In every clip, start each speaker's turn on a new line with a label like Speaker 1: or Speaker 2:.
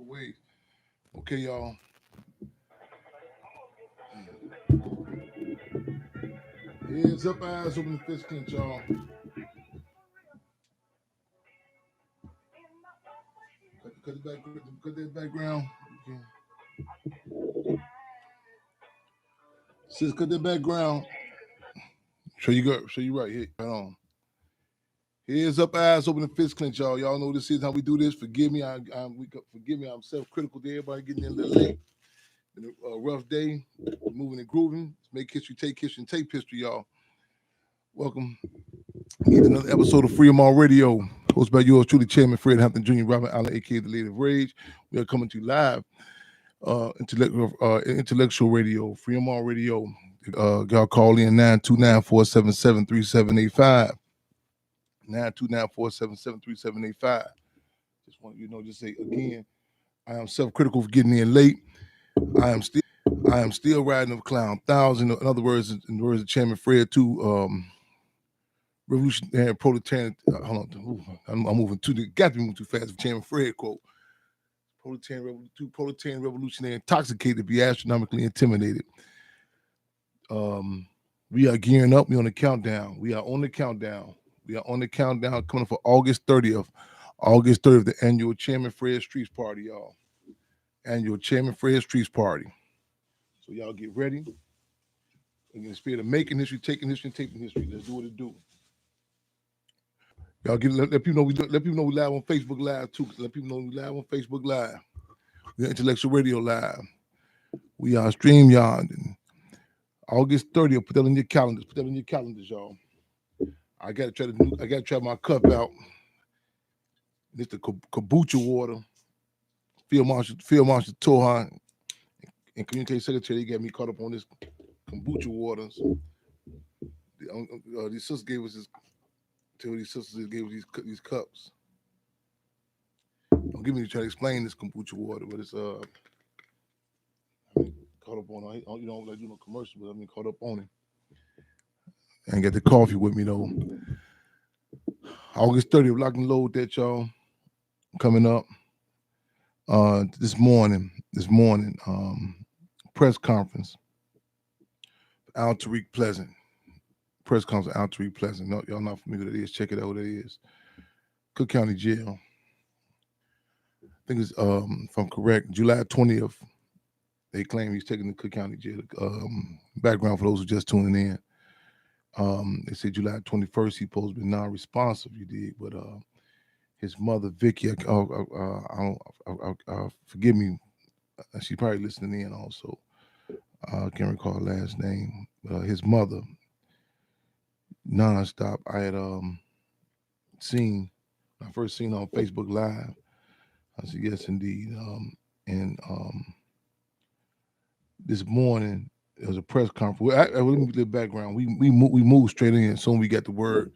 Speaker 1: Wait. Okay, y'all. Heads up, eyes open, fist clench, y'all. Cut that background. Okay. Sis, cut that background. Show you right here. Right on. Heads up, eyes open, fist clench, y'all. Y'all know this is how we do this. Forgive me. Forgive me. I'm self-critical to everybody getting in a little late. Been a rough day. Moving and grooving. Make history, take history, and take history, y'all. Welcome. Get another episode of Free 'em All Radio. Hosted by yours truly, Chairman Fred Hampton Jr., Robert Allen, aka the Lady of Rage. We are coming to you live, intellectual radio, Free 'em All Radio. Y'all call in 929-477-3785. 929-477-3785. Just want you to know, just say again, I am self-critical for getting in late. I am still riding the clown thousand. In other words, in the words of Chairman Fred, too. Revolutionary proletarian. Hold on, I'm moving too. Got to be moving too fast. For Chairman Fred quote: proletarian revolutionary, intoxicated, be astronomically intimidated. We are gearing up. We on the countdown. We are on the countdown. We are on the countdown coming for August 30th. August 30th, the annual Chairman Fred Streets Party, y'all. Annual Chairman Fred Streets Party. So y'all get ready. In the spirit of making history, taking history, and taping history. Let's do what it do. Y'all let people know let people know we live on Facebook Live too. Let people know we live on Facebook Live. We are Intellectual Radio Live. We are StreamYard. And August 30th. Put that in your calendars. Put that in your calendars, y'all. I gotta try my cup out. It's the kombucha water. Field Marshal Toha and Community Secretary, they got me caught up on this kombucha waters. These sisters gave us this. These sisters gave us these cups. Don't give me to try to explain this kombucha water, but it's I mean, caught up on it. You know, like do no commercial, but I mean caught up on it. I ain't got the coffee with me though. August 30th, lock and load that, y'all. Coming up. This morning, press conference. Al Tariq Pleasant. Press conference, Al Tariq Pleasant. No, y'all not familiar with that is. Check it out what it is. Cook County Jail. I think it's if I'm correct, July 20th. They claim he's taking the Cook County Jail. Background for those who just tuning in. They said July 21st he supposed to be non-responsive. You did, but his mother Vicky, forgive me, she's probably listening in also. I can't recall her last name. His mother, nonstop. I had I first seen her on Facebook Live. I said yes, indeed. And this morning there was a press conference. Let me give the background. We moved straight in as soon as we got the word.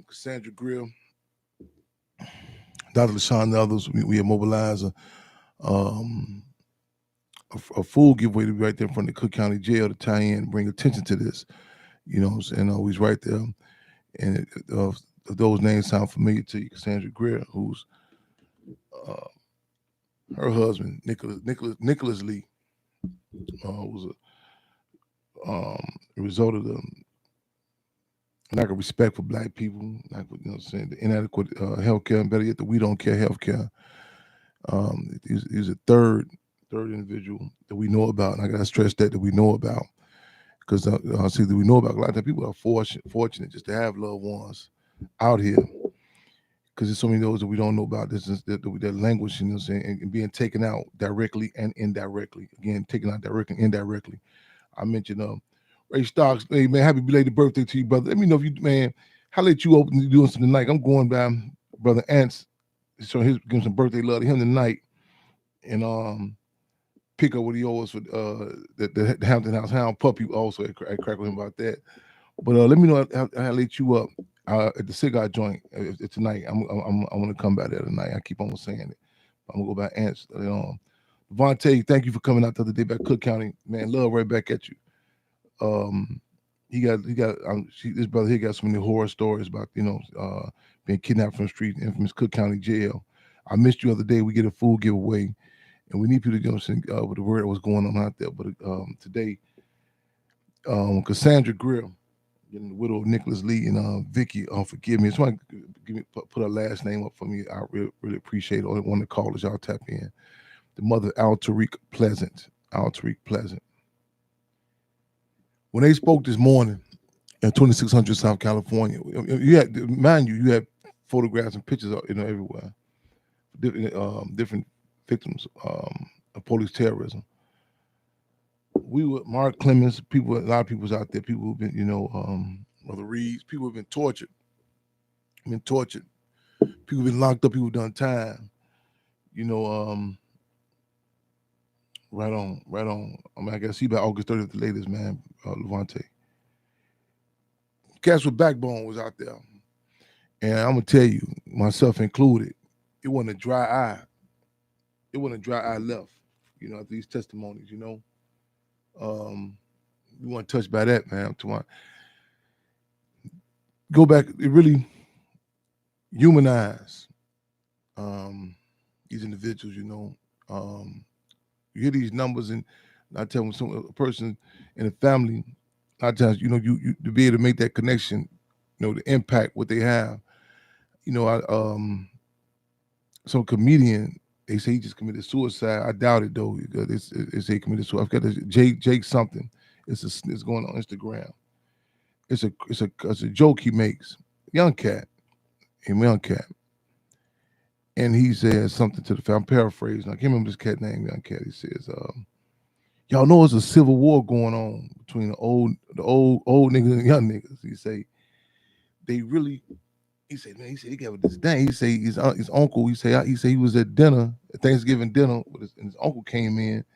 Speaker 1: Cassandra Greer, Dr. LaShawn and others, we had mobilized a full giveaway to be right there in front of the Cook County Jail to tie in and bring attention to this. You know, and always right there. And those names sound familiar to you. Cassandra Greer, who's her husband, Nicholas Lee, was a result of the lack of respect for black people, like you know, saying the inadequate health care, and better yet, the we don't care health care. He's a third individual that we know about, and I gotta stress that we know about, because see that we know about a lot of people are fortunate just to have loved ones out here, because there's so many of those that we don't know about. This is that language, you know, what I'm saying, and being taken out directly and indirectly. Again, taken out directly and indirectly. I mentioned Ray Stocks. Hey man, happy belated birthday to you, brother. Let me know if you man, how late you open doing something tonight. I'm going by brother Ants, so he's giving some birthday love to him tonight, and pick up what he owes for the Hampton House Hound puppy. Also, I crack with him about that. But let me know how late you up at the cigar joint tonight. I'm gonna come by there tonight. I keep on saying it. I'm gonna go by Ants. Vontae, thank you for coming out the other day back Cook County. Man, love right back at you. This brother here got so many horror stories about being kidnapped from the street, infamous Cook County Jail. I missed you the other day. We get a food giveaway, and we need people to get with the word that was going on out there. But today, Cassandra Greer, you know, the widow of Nicholas Lee, and Vicky, forgive me. Somebody put her last name up for me. I really appreciate it. Only one to call as y'all tap in. The mother, Al Tariq Pleasant. Al Tariq Pleasant. When they spoke this morning in 2600 South California, you had, mind you, you had photographs and pictures, you know, everywhere. Different victims of police terrorism. We were Mark Clemens, people, a lot of people was out there. People who've been, you know, Mother Reeves, people have been tortured. People have been locked up. People have done time. You know, right on, right on. I mean, I guess see by August 30th, the latest, man, Levante. Cats with Backbone was out there, and I'm gonna tell you, myself included, it wasn't a dry eye. It wasn't a dry eye left. You know, after these testimonies, you know. You want to touch by that, man. To go back, it really humanized these individuals. You know, you hear these numbers, and I tell them a person in a family, a lot of times, you know, you to be able to make that connection, you know, the impact what they have. You know, some comedian, they say he just committed suicide. I doubt it though. They say he committed suicide. I've got this Jake something. It's going on Instagram. It's a joke he makes. Young cat, and he says something to the family. I'm paraphrasing. I can't remember this cat name. Young cat. He says, "Y'all know there's a civil war going on between the old niggas and young niggas." He say they really. He said, man, he got with this thing. He say his uncle. He he was at dinner, at Thanksgiving dinner, and his uncle came in.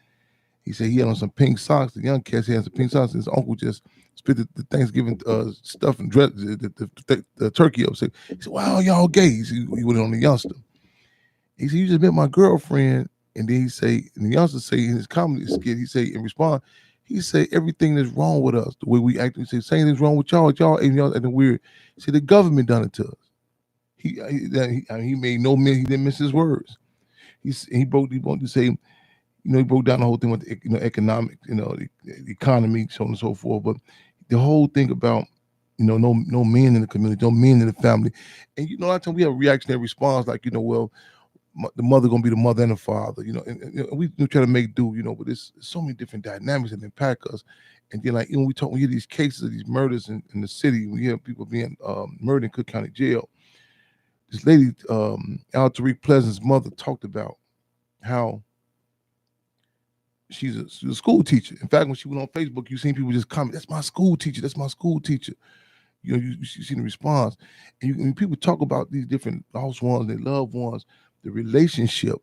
Speaker 1: He said he had on some pink socks. The young cat had some pink socks. His uncle just spit the Thanksgiving stuff and dress the turkey up. He said, "Wow, y'all gay." He went on the youngster. He said, "You just met my girlfriend." And then and the youngster say in his comedy skit, he say in response, he say everything that's wrong with us, the way we act. He say same thing's wrong with y'all and y'all acting weird. He said the government done it to us. He made no he didn't miss his words. He broke to say, you know, he broke down the whole thing with the, you know, economic, you know, the economy, so on and so forth. But the whole thing about, you know, no men in the community, no men in the family, and you know, a lot of times we have a reactionary response like, you know, well, the mother gonna be the mother and the father, you know, and we try to make do, you know, but there's so many different dynamics that impact us. And then like, you know, we hear these cases of these murders in the city. We hear people being murdered in Cook County Jail. This lady, Al Tariq Pleasant's mother, talked about how she's a school teacher. In fact, when she went on Facebook, you seen people just comment, "That's my school teacher. That's my school teacher." You know, you see the response, and when people talk about these different lost ones, their loved ones, the relationship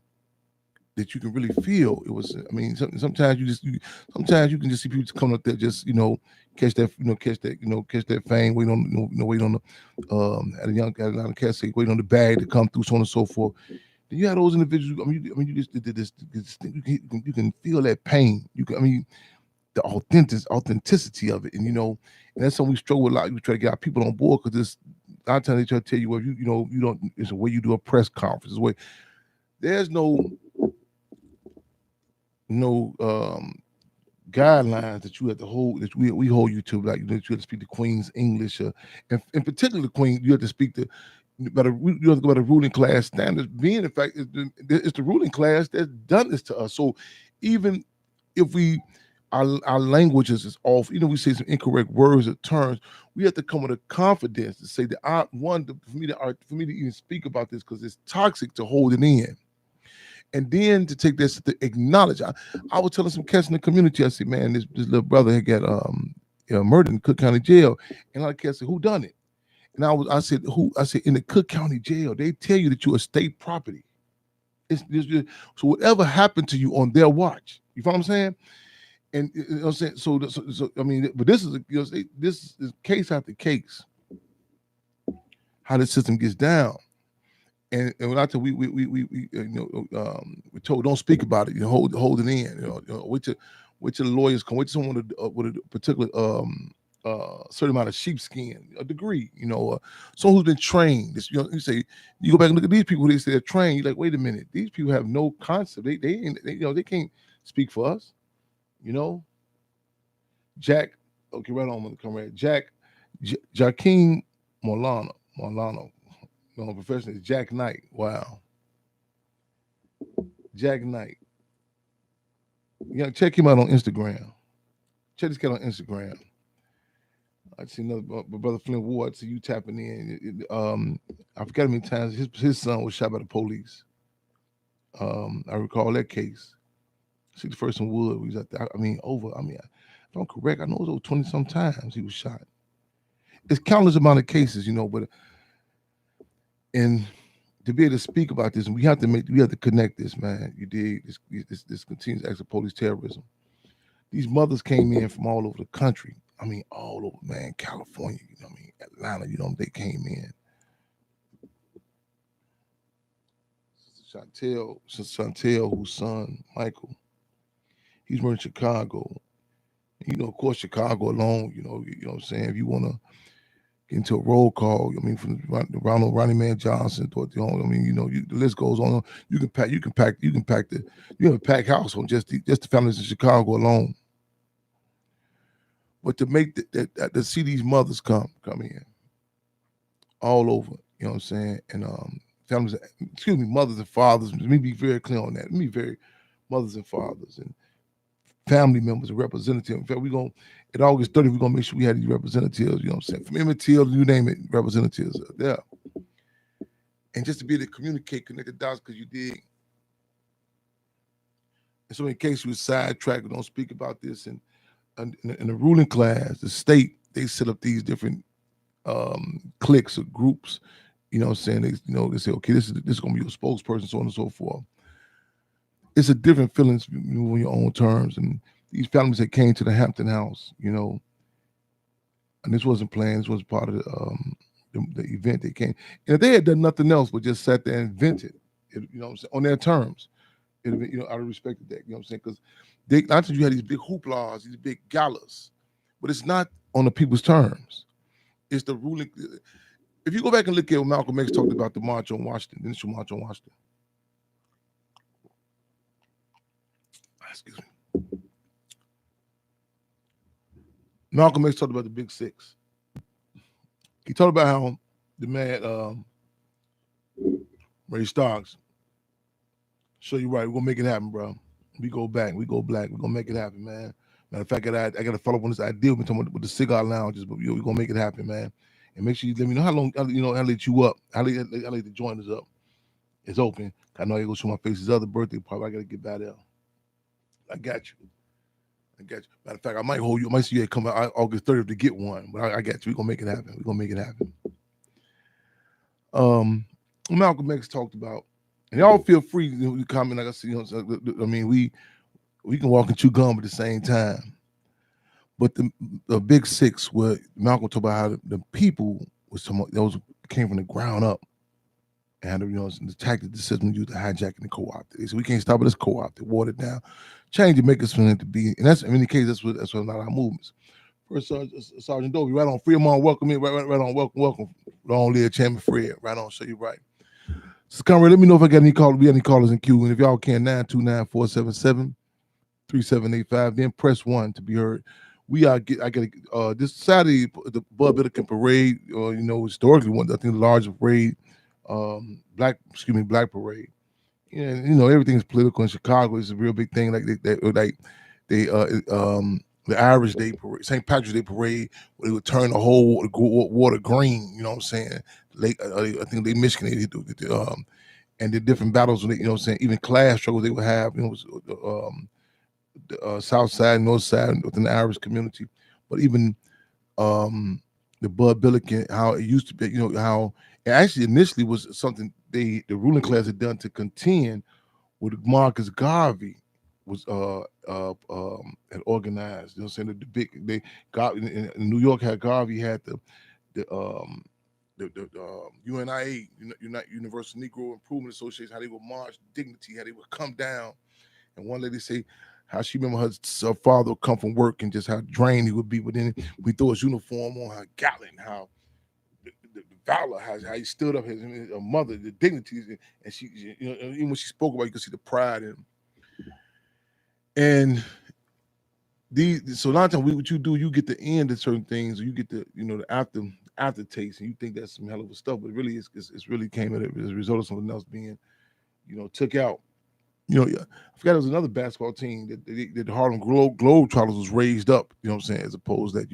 Speaker 1: that you can really feel. It was, I mean, sometimes sometimes you can just see people just coming up there, just, you know, catch that fame, wait on, you know, wait on the at a lot of cats say wait on the bag to come through, so on and so forth. Then you have those individuals. You just did this. You can feel that pain. I mean, the authenticity of it, and you know, and that's something we struggle with a lot. We try to get our people on board because this. A lot of times they try to tell you, well, you know, you don't. It's a way you do a press conference. It's a way. There's no guidelines that you have to hold, that we hold you to, like that you have to speak the Queen's English, and in particular the Queen, you have to speak you have to go by the ruling class standards. Being in fact, it's the ruling class that's done this to us. So even if our languages is off, you know, we say some incorrect words or terms, we have to come with a confidence to say that for me to even speak about this, because it's toxic to hold it in. And then to take this to acknowledge. I was telling some cats in the community, I said, man, this little brother had got murdered in Cook County Jail. And a lot of cats said, who done it? And I said, who? I said, in the Cook County Jail, they tell you that you're a state property. So whatever happened to you on their watch, you follow what I'm saying? And you know what I'm saying? So I mean, but this is this is case after case, how the system gets down. And when I tell we we're told don't speak about it, you know, hold it in, you know wait till the lawyers come, wait till someone with a particular certain amount of sheepskin, a degree, someone who's been trained. This, you say, you go back and look at these people. They say they're trained. You're like, wait a minute, these people have no concept. They can't speak for us. You know, Jack. Okay, right on, with the comrade. Jakeem Molano. Professional is Jack Knight. Wow, Jack Knight. Check him out on Instagram. Check this cat on Instagram. I see another brother Flint Ward. I see you tapping in. I forgot how many times his son was shot by the police. I recall that case. 61st and Wood. We was at the, I mean, over. I mean, if I'm correct, I know it was over 20 some times he was shot. It's countless amount of cases, but and to be able to speak about this, and we have to connect this, man. You dig? This continues acts of police terrorism. These mothers came in from all over the country. I mean, all over, man. California, Atlanta, they came in. Chantel, whose son, Michael, he's from Chicago. Of course, Chicago alone, what I'm saying? If you want to get into a roll call, from Ronnie Man Johnson, the list goes on. You can pack you have a packed house on just the families in Chicago alone. But to make to see these mothers come in all over, you know what I'm saying, and families, mothers and fathers. Let me be very clear on that. Let me be very mothers and fathers and family members and representatives. In fact, at August 30th, we're gonna make sure we have these representatives, you know what I'm saying? From Emmett Till, you name it, representatives are there. And just to be able to communicate, connect the dots, because you dig. And so in case you were sidetracked, we don't speak about this, and in the ruling class, the state, they set up these different cliques or groups, you know what I'm saying? They say, okay, this is gonna be your spokesperson, so on and so forth. It's a different feelings on your own terms. And these families that came to the Hampton house, and this wasn't planned. This was part of the event. They came, and if they had done nothing else but just sat there and vented, what I'm saying, on their terms, it'd have been, I would have respected that. You know what I'm saying? Because not that you had these big hooplas, these big galas, but it's not on the people's terms. It's the ruling. If you go back and look at what Malcolm X talked about the March on Washington, the initial March on Washington. Excuse me. Malcolm X talked about the Big Six. He talked about how the man Ray Starks. So you're right. We're gonna make it happen, bro. We go back. We go black. We're gonna make it happen, man. Matter of fact, I got to follow up on this idea we're talking about with the cigar lounges, but we're gonna make it happen, man. And make sure you let me know how long. How late you up. How late the joint is up. It's open. I know I go show my face. His other birthday party. I gotta get back there. I got you. Matter of fact, I might hold you. I might see you come out August 30th to get one, but I got you. We're gonna make it happen. We're gonna make it happen. Malcolm X talked about, and y'all feel free to comment. Like I see, I mean, we can walk and chew gum at the same time. But the Big Six, where Malcolm talked about how the people those came from the ground up, and the tactic, the system used to hijack and co-opt it. So we can't stop it. Let's co-opt it, water it down, change it, make us for it to be. And that's in many cases that's what a lot of our movements. First, Sergeant Dovey, right on. Fremont, welcome in. Right on. Welcome. Long live Chairman Fred. Right on. Show you right. So, Conrad, let me know if I got any callers. We got any callers in queue, and if y'all can, 929-477-3785. Then press 1 to be heard. I get this Saturday the Bud Billiken Parade. Historically one, I think, the largest parade, Black Parade. And everything's political in Chicago. It's a real big thing. Like the Irish Day Parade, St. Patrick's Day Parade, where they would turn the whole water green. You know what I'm saying? I think they Michigan, and the different battles. You know what I'm saying? Even class struggles they would have. The South Side, North Side within the Irish community, but even the Bud Billiken, how it used to be. How it actually initially was something the ruling class had done to contend with Marcus Garvey was had organized. You know what I'm saying? The big they got in New York had Garvey had the UNIA, Universal Negro Improvement Association, how they would march dignity, how they would come down. And one lady say how she remember her father would come from work and just how drained he would be. But then we throw his uniform on, how gallant, how the valor, how he stood up, his mother, the dignities, and even when she spoke about it, you could see the pride in him. And so a lot of times what you do, you get the end of certain things, or you get the aftertaste, and you think that's some hell of a stuff, but really it's really came as a result of something else being took out. I forgot there was another basketball team that the Harlem Globetrotters was raised up, you know what I'm saying, as opposed that,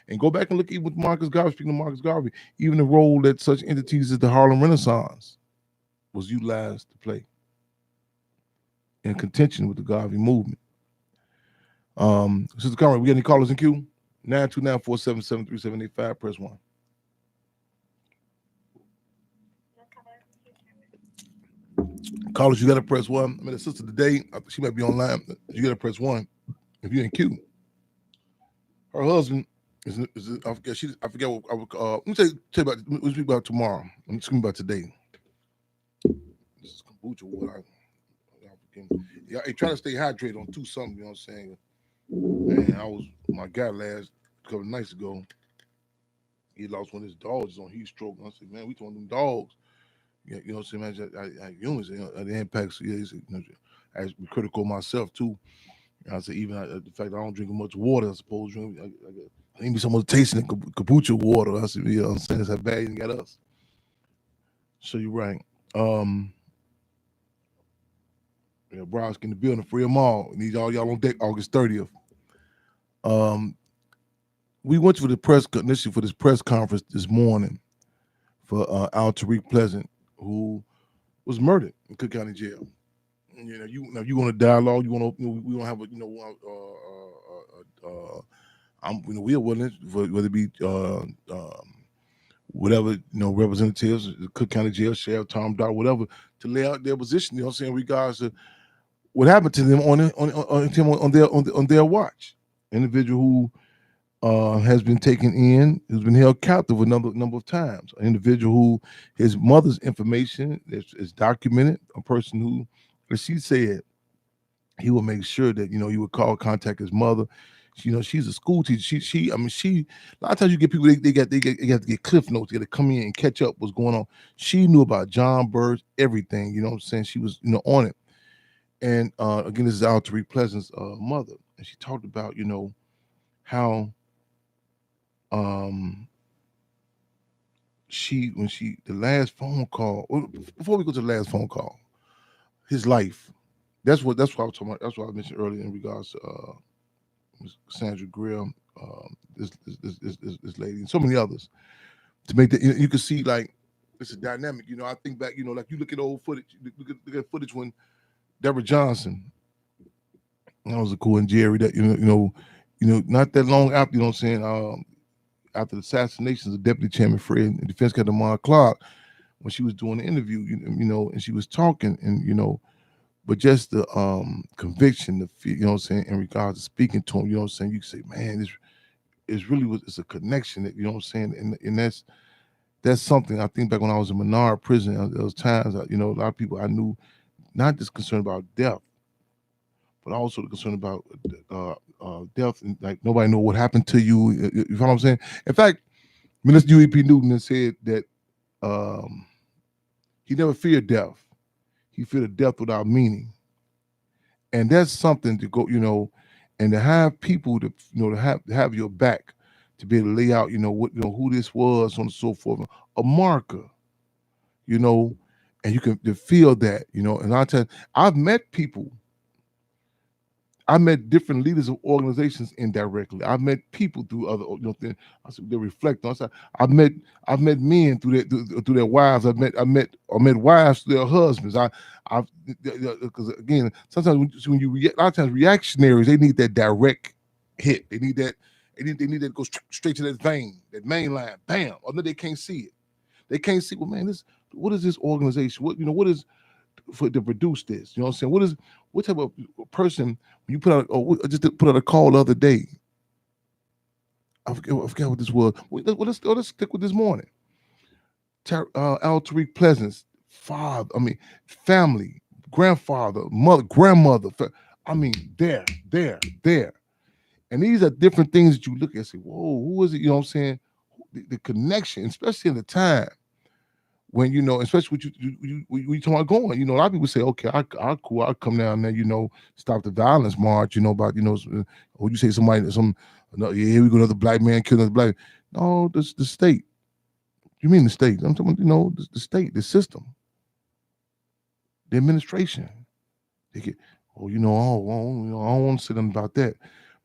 Speaker 1: and go back and look even with Marcus Garvey, speaking of Marcus Garvey, even the role that such entities as the Harlem Renaissance was utilized to play in contention with the Garvey movement. Sister Conrad, we got any callers in queue? 929-477-3785, press 1. Callers, you got to press 1. I mean, the sister today, she might be online. You got to press 1 if you're in queue. Her husband I forget what let me tell you about. We'll speak about tomorrow. I'm speaking about today. This is kombucha water. I try to stay hydrated on 2 something. You know what I'm saying? Man, I was my guy last couple of nights ago. He lost one of his dogs on heat stroke. I said, man, we talking them dogs. Yeah, you know what I'm saying? I humans, the impacts. I was critical myself too. I said, even the fact that I don't drink much water, I suppose I need someone tasting the kombucha water. I said, you know what I'm saying? That's how bad you got us. So you're right. Brown's in the building, free them all. Need all y'all on deck August 30th. We went for the press initially for this press conference this morning for Al Tariq Pleasant, who was murdered in Cook County Jail. You want a dialogue? You want to? We want to have a we are willing for whether it be whatever representatives, the Cook County Jail, Sheriff Tom Dodd, whatever, to lay out their position. You know what I'm saying, in regards to what happened to them on their watch. Individual who has been taken in, who's been held captive a number of times. An individual who his mother's information is documented. A person who, as she said, he will make sure that he would contact his mother. She's a school teacher. A lot of times you get people they have to get cliff notes. They got to come in and catch up what's going on. She knew about John Bird's everything. You know what I'm saying? She was on it. And again, this is Al Tariq Pleasant's mother, and she talked about how the last phone call, before we go to the last phone call, his life. That's what I was talking about. That's what I mentioned earlier in regards to Sandra Grill, this lady, and so many others. To make that, you can see like it's a dynamic. I think back, like you look at old footage. Look at footage when Deborah Johnson, that was a cool, and Jerry, that not that long after, you know what I'm saying, after the assassinations of Deputy Chairman Fred and Defense Captain Mark Clark, when she was doing the interview, and she was talking, and but just the conviction, you know what I'm saying, in regards to speaking to him, you know what I'm saying, you can say, man, it's really it's a connection that, you know what I'm saying, and that's something. I think back when I was in Menard prison, there was times that, a lot of people I knew, not just concerned about death, but also concerned about death, and like nobody know what happened to you. You know what I'm saying? In fact, Minister U.E.P. Newton has said that he never feared death. He feared a death without meaning. And that's something to go, and to have people to have your back, to be able to lay out, what who this was, so on and so forth, a marker, and you can to feel that, and a lot of times I've met people. I met different leaders of organizations indirectly. I've met people through other, things. I said they reflect on. I've met men through their wives. I met wives through their husbands. Because again, sometimes when you react, a lot of times reactionaries, they need that direct hit. They need that. They need that to go straight to that vein, that main line. Bam. Or no, they can't see it. They can't see. Well, man, what is this organization? What is to produce this? You know what I'm saying? What type of person, when you put out, I just put out a call the other day. I forget what this was. Let's stick with this morning. Al Tariq Pleasant's father, family, grandfather, mother, grandmother. I mean, there. And these are different things that you look at and say, whoa, who is it? You know what I'm saying? The connection, especially in the time when, especially when you talking about going, a lot of people say, okay, I cool, I'll come down there, stop the violence march, about, or you say no, yeah, here we go, another black man killing another black. No, this the state. You mean the state? I'm talking, the state, the system, the administration. They get, oh, I don't want to say nothing about that.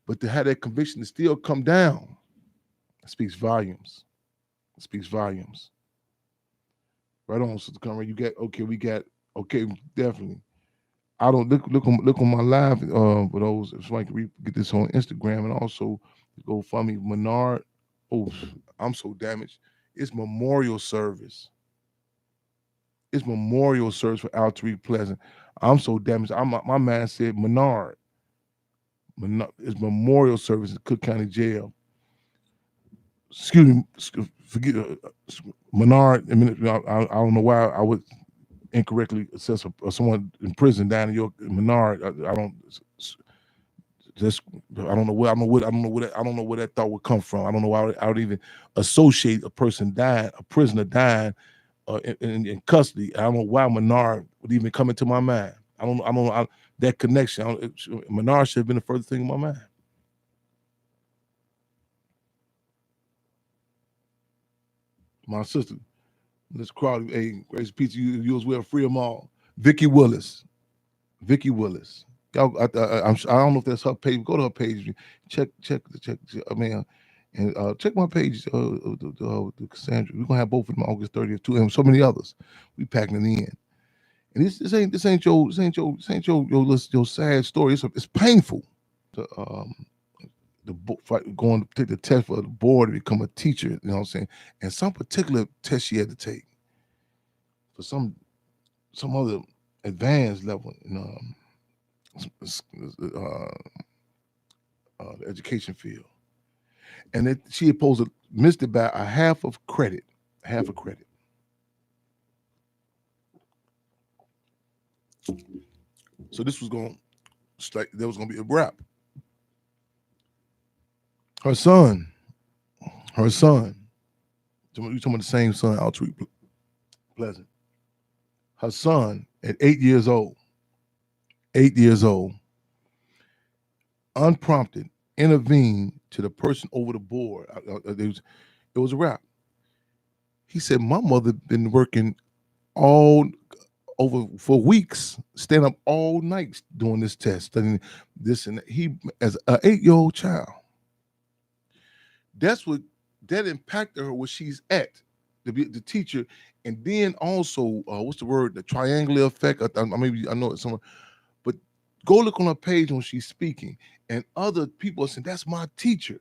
Speaker 1: But to have that conviction to still come down, it speaks volumes. It speaks volumes. Right on, Sister Conrad. Okay, definitely. I don't look on my live for those if somebody can get this on Instagram and also go find me Menard. Oh, I'm so damaged. It's memorial service. It's memorial service for Al Tariq Pleasant. I'm so damaged. My man said Menard. It's memorial service in Cook County Jail. Excuse me, forget Menard. I don't know why I would incorrectly assess someone in prison down in your Menard. I don't just I don't know where I don't know where that thought would come from. I don't know why I would even associate a person dying, a prisoner dying in custody. I don't know why Menard would even come into my mind. That connection. Menard should have been the first thing in my mind. My sister, Miss Crowley, hey, Grace Pizza, you was well, free them all. Vicky Willis. Y'all, I don't know if that's her page. Go to her page. Check. I mean, and check my page. The Cassandra. We're gonna have both of them August 30th too, and so many others. We packing it in. And this ain't your sad story. It's painful. To, going to take the test for the board to become a teacher. You know what I'm saying? And some particular test she had to take for some other advanced level. The education field, and she supposed to missed it by a half a credit. So this was going like there was going to be a wrap. Her son, you talking about the same son, Altreek Pleasant. Her son at 8 years old, unprompted, intervened to the person over the board. It was a wrap. He said, "My mother been working all over for weeks, stand up all night doing this test, studying this and that." He, as an 8-year-old child, that impacted her where she's at, the teacher, and then also what's the word? The triangular effect. Maybe I know it somewhere, but go look on her page when she's speaking, and other people are saying, "That's my teacher."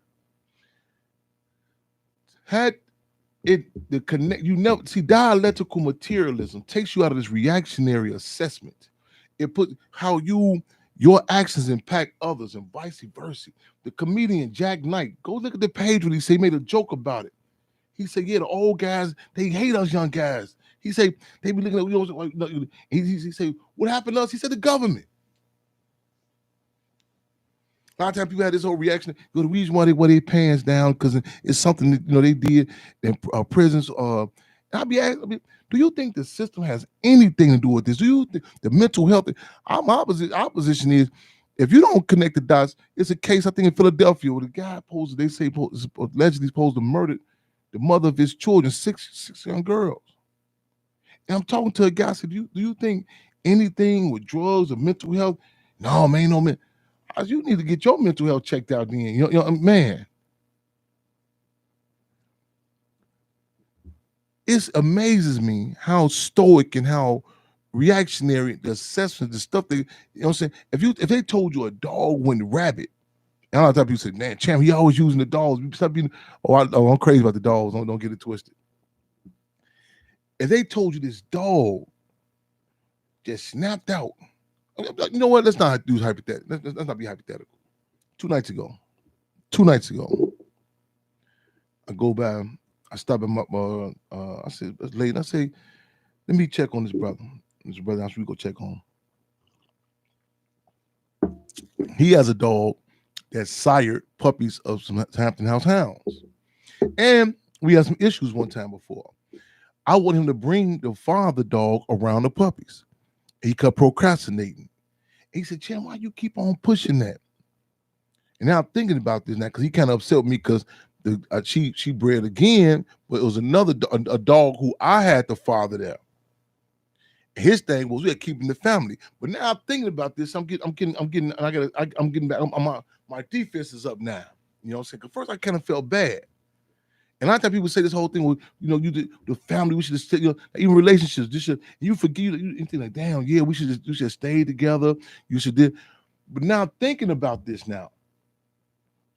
Speaker 1: Had the connect, you never see, dialectical materialism takes you out of this reactionary assessment. It put how your actions impact others and vice versa. The comedian Jack Knight, go look at the page when he made a joke about it. He said, "Yeah, the old guys, they hate us young guys." He said, "They be looking at we like." He said, "What happened to us?" He said, "The government." A lot of times people have this whole reaction. The reason why they wear their pants down because it's something that they did in prisons. Do you think the system has anything to do with this? Do you think the mental health? Our position is, if you don't connect the dots, it's a case I think in Philadelphia where the guy allegedly supposed to murder the mother of his children, six young girls. And I'm talking to a guy. I said, "Do you think anything with drugs or mental health?" "No, man, no man." You need to get your mental health checked out then. Man, it amazes me how stoic and how reactionary the assessment, the stuff they, what I'm saying? If they told you a dog went rabbit, and a lot of times people say, "Man, Champ, he always using the dogs." Stop being, I'm crazy about the dogs. Don't get it twisted. If they told you this dog just snapped out, you know what? Let's not do hypothetical. Let's not be hypothetical. Two nights ago, I go by, I stop him up. I said, "It's late." I say, "Let me check on this brother. This brother, I should go check on." He has a dog that sired puppies of some Hampton House hounds. And we had some issues one time before. I want him to bring the father dog around the puppies. He kept procrastinating. He said, Chan, why you keep on pushing that? And now I'm thinking about this now because he kind of upset with me because she bred again, but it was another a dog who I had to father there. His thing was we had keeping the family. But now I'm thinking about this. I'm getting, I'm getting back. My defense is up now. You know what I'm saying? 'Cause first I kind of felt bad. And a lot of times people say this whole thing with, you did the family, we should just, even relationships, this should, you forget, you think like, damn, yeah, we should stay together. You should do. But now I'm thinking about this now.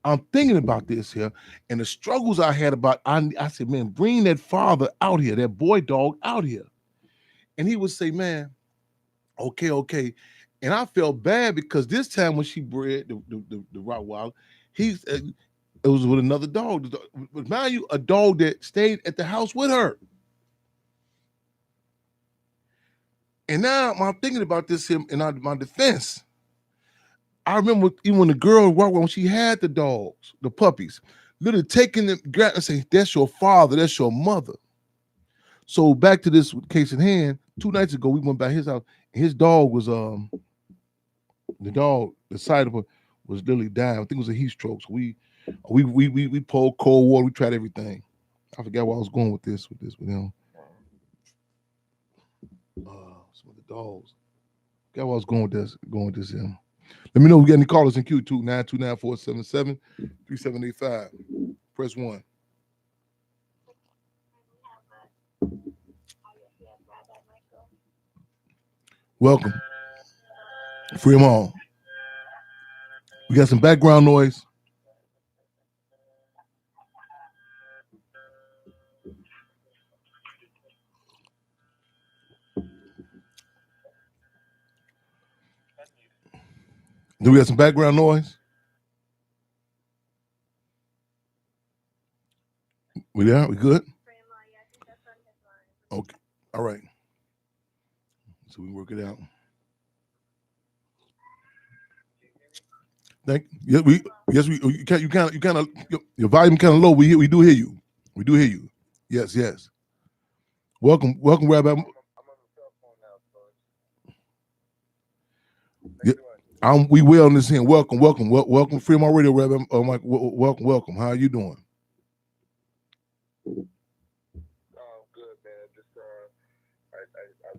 Speaker 1: I'm thinking about this here and the struggles I had about, I said, man, bring that father out here, that boy dog out here. And he would say, man, okay. And I felt bad because this time when she bred the Rottweiler, he's it was with another dog. But mind you, a dog that stayed at the house with her. And now I'm thinking about this in my defense. I remember even when the girl when she had the dogs, the puppies, literally taking them, grab and say, "That's your father, that's your mother." So back to this case in hand. 2 nights ago, we went by his house. And his dog was the dog, the side of it was literally dying. I think it was a heat stroke. So we poured cold water. We tried everything. I forgot where I was going with him. Some of the dogs. Forgot where I was going with this him. Let me know if we got any callers in Q2 929-477-3785. Press 1. Welcome. Free them all. We got some background noise. Do we have some background noise? We there? We good? Okay. All right. So we work it out. Yes, we you kind of your volume kind of low. We do hear you. We do hear you. Yes. Welcome, Rabbi. Yeah, we well on this end. Welcome, Free My Radio, Rabbi. Mike, welcome. How are you doing?
Speaker 2: Good, man. Just I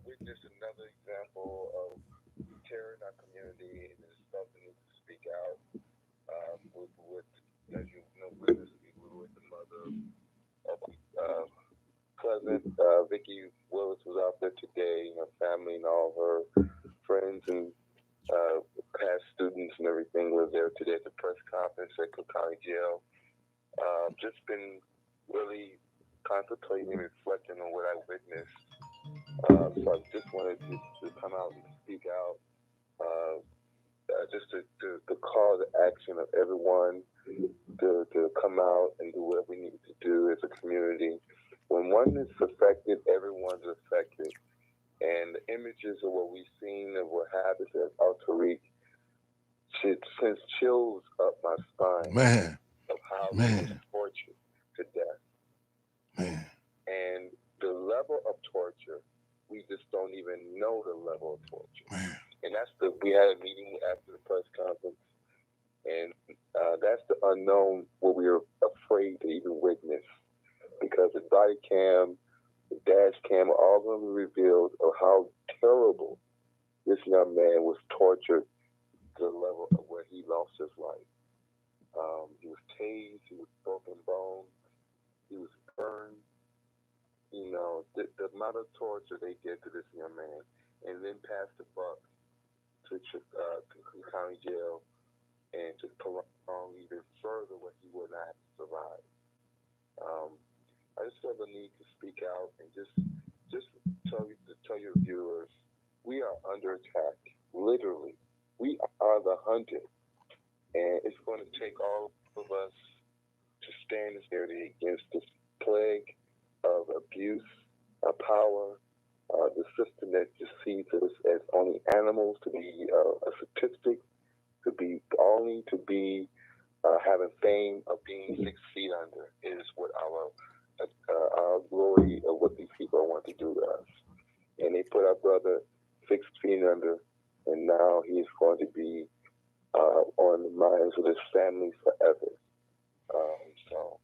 Speaker 2: witnessed another example of terror in our community, and it's something to speak out. With as you know, previously we were with the mother of cousin Vicky Willis was out there today, and her family and all her friends and past students and everything were there today at the press conference at Cook County Jail. Just been really contemplating and reflecting on what I witnessed. So I just wanted to come out and speak out, just to call the action of everyone to come out and do what we need to do as a community. When one is affected, everyone's affected. And the images of what we've seen of what happens at Tariq sends chills up my spine.
Speaker 1: Man.
Speaker 2: Of how he was tortured to death.
Speaker 1: Man.
Speaker 2: And the level of torture, we just don't even know the level of torture.
Speaker 1: Man.
Speaker 2: And we had a meeting after the press conference, and that's the unknown, what we are afraid to even witness, because the body cam, the dash cam, all of them revealed of how terrible this young man was tortured to the level of where he lost his life. He was tased, he was broken bones, he was burned. You know, the amount of torture they did to this young man, and then passed the buck to County Jail and to prolong even further what he would not have survived. I just feel the need to speak out and just tell your viewers, we are under attack. Literally, we are the hunted, and it's going to take all of us to stand in security against this plague of abuse, power, the system that just sees us as only animals, to be a statistic, to be continue to be having fame of being 6 feet under is what our glory of what these people want to do to us. And they put our brother 6 feet under, and now he's going to be on the minds of his family forever. So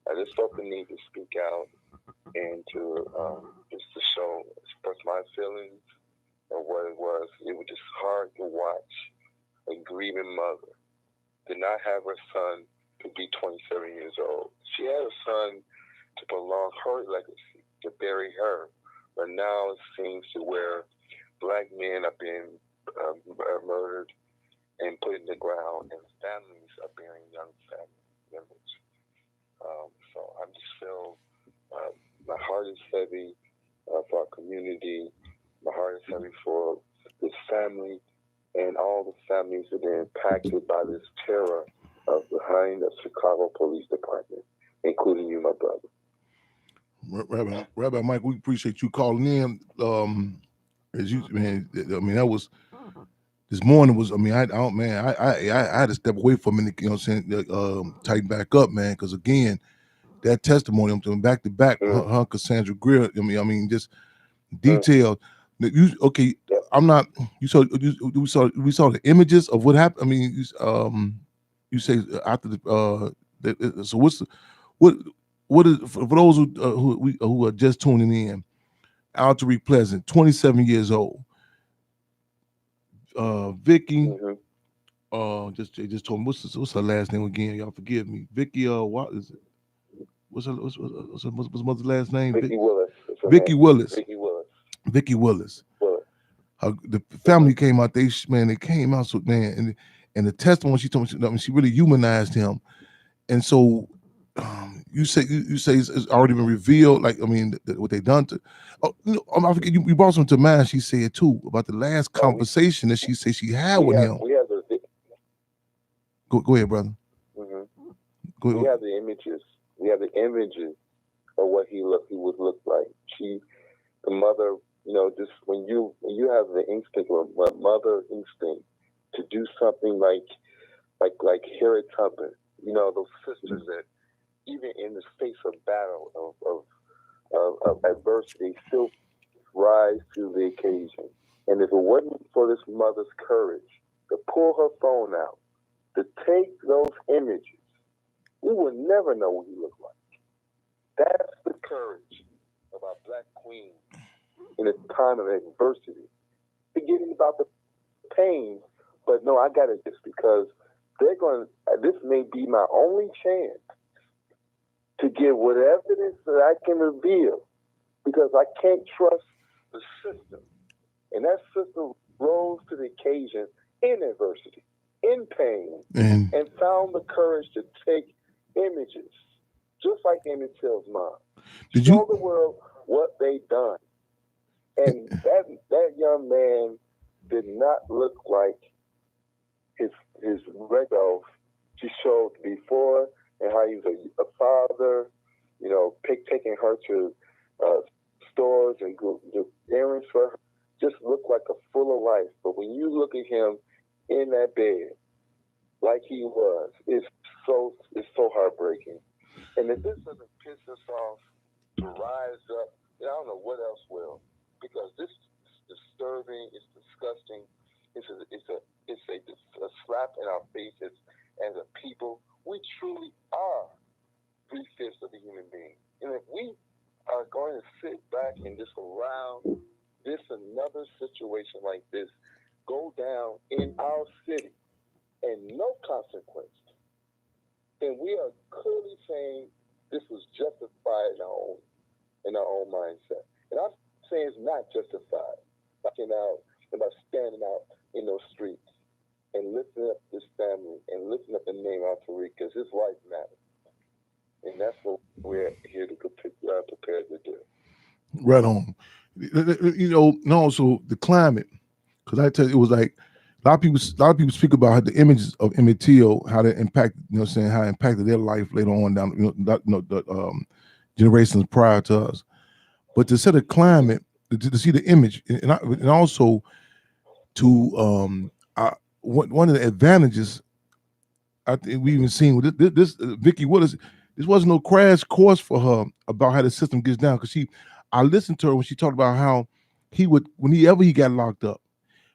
Speaker 2: I just felt the need to speak out and to just to express my feelings of what it was. It was just hard to watch a grieving mother to not have her son to be 27 years old. She had a son to prolong her legacy, to bury her. But now it seems to where black men are being murdered and put in the ground, and families are burying young family members. So I just feel my heart is heavy for our community. My heart is heavy for this family and all the families that are impacted by this terror behind the Chicago Police Department, including you, my brother.
Speaker 1: Rabbi Mike, we appreciate you calling in. As you, man, I mean, that was this morning was. I mean, I don't, man, I had to step away for a minute. You know what I'm saying? Tighten back up, man, because again, that testimony, I'm doing back to back, Cassandra Greer. I mean, just detailed. You okay? I'm not. You saw. We saw the images of what happened. I mean, you say after the. So what is for those who are just tuning in? Alterique Pleasant, 27 years old. Vicky, just told me what's her last name again? Y'all forgive me. Vicky, what is it? What's her mother's last name?
Speaker 2: Vicky Willis.
Speaker 1: Vicky Willis.
Speaker 2: Vicky Willis.
Speaker 1: Vicky Willis. The family came out. They came out. So man, and the testimony she told me, she really humanized him. And so, you say it's already been revealed. Like, I mean, what they done to. Oh, I forget you brought something to mind. She said too about the last conversation that she said she had with him.
Speaker 2: We have the.
Speaker 1: Go ahead, brother.
Speaker 2: Mm-hmm.
Speaker 1: Go ahead.
Speaker 2: We have the images. We have the images of what he would look like. The mother. Just when you have the instinct, or mother instinct, to do something like Harriet Tubman. Those sisters that even in the face of battle of adversity still rise to the occasion. And if it wasn't for this mother's courage to pull her phone out, to take those images, we would never know what he looked like. That's the courage of our black queen in a time of adversity. Forgetting about the pain, but no, I got it just because this may be my only chance to give what evidence that I can reveal, because I can't trust the system. And that system rose to the occasion in adversity, in pain, and found the courage to take images, just like Emmett Till's mom. Show the world what they done. And that young man did not look like his regular. She showed before and how he was a father, taking her to stores and do errands for her. Just looked like a full of life. But when you look at him in that bed, like he was, it's so heartbreaking. And if this doesn't piss us off to rise up, I don't know what else will. Because this is disturbing, it's disgusting, it's a slap in our faces as a people. We truly are 3/5 of a human being. And if we are going to sit back and just allow another situation like this go down in our city and no consequence, then we are clearly saying this was justified in our own mindset. And I'm saying it's not justified by standing out in those streets and lifting up this family and lifting up the name Alterique, because his life matters. And that's what we're here to prepare to do.
Speaker 1: Right on. And also the climate, because I tell you, it was like a lot of people speak about how the images of Emmett Till, how they impact, how it impacted their life later on down, the generations prior to us. But to set a climate, to see the image, and also to one of the advantages I think we even seen with this Vicky Willis. This wasn't no crash course for her about how the system gets down. Because I listened to her when she talked about how he would, whenever he got locked up,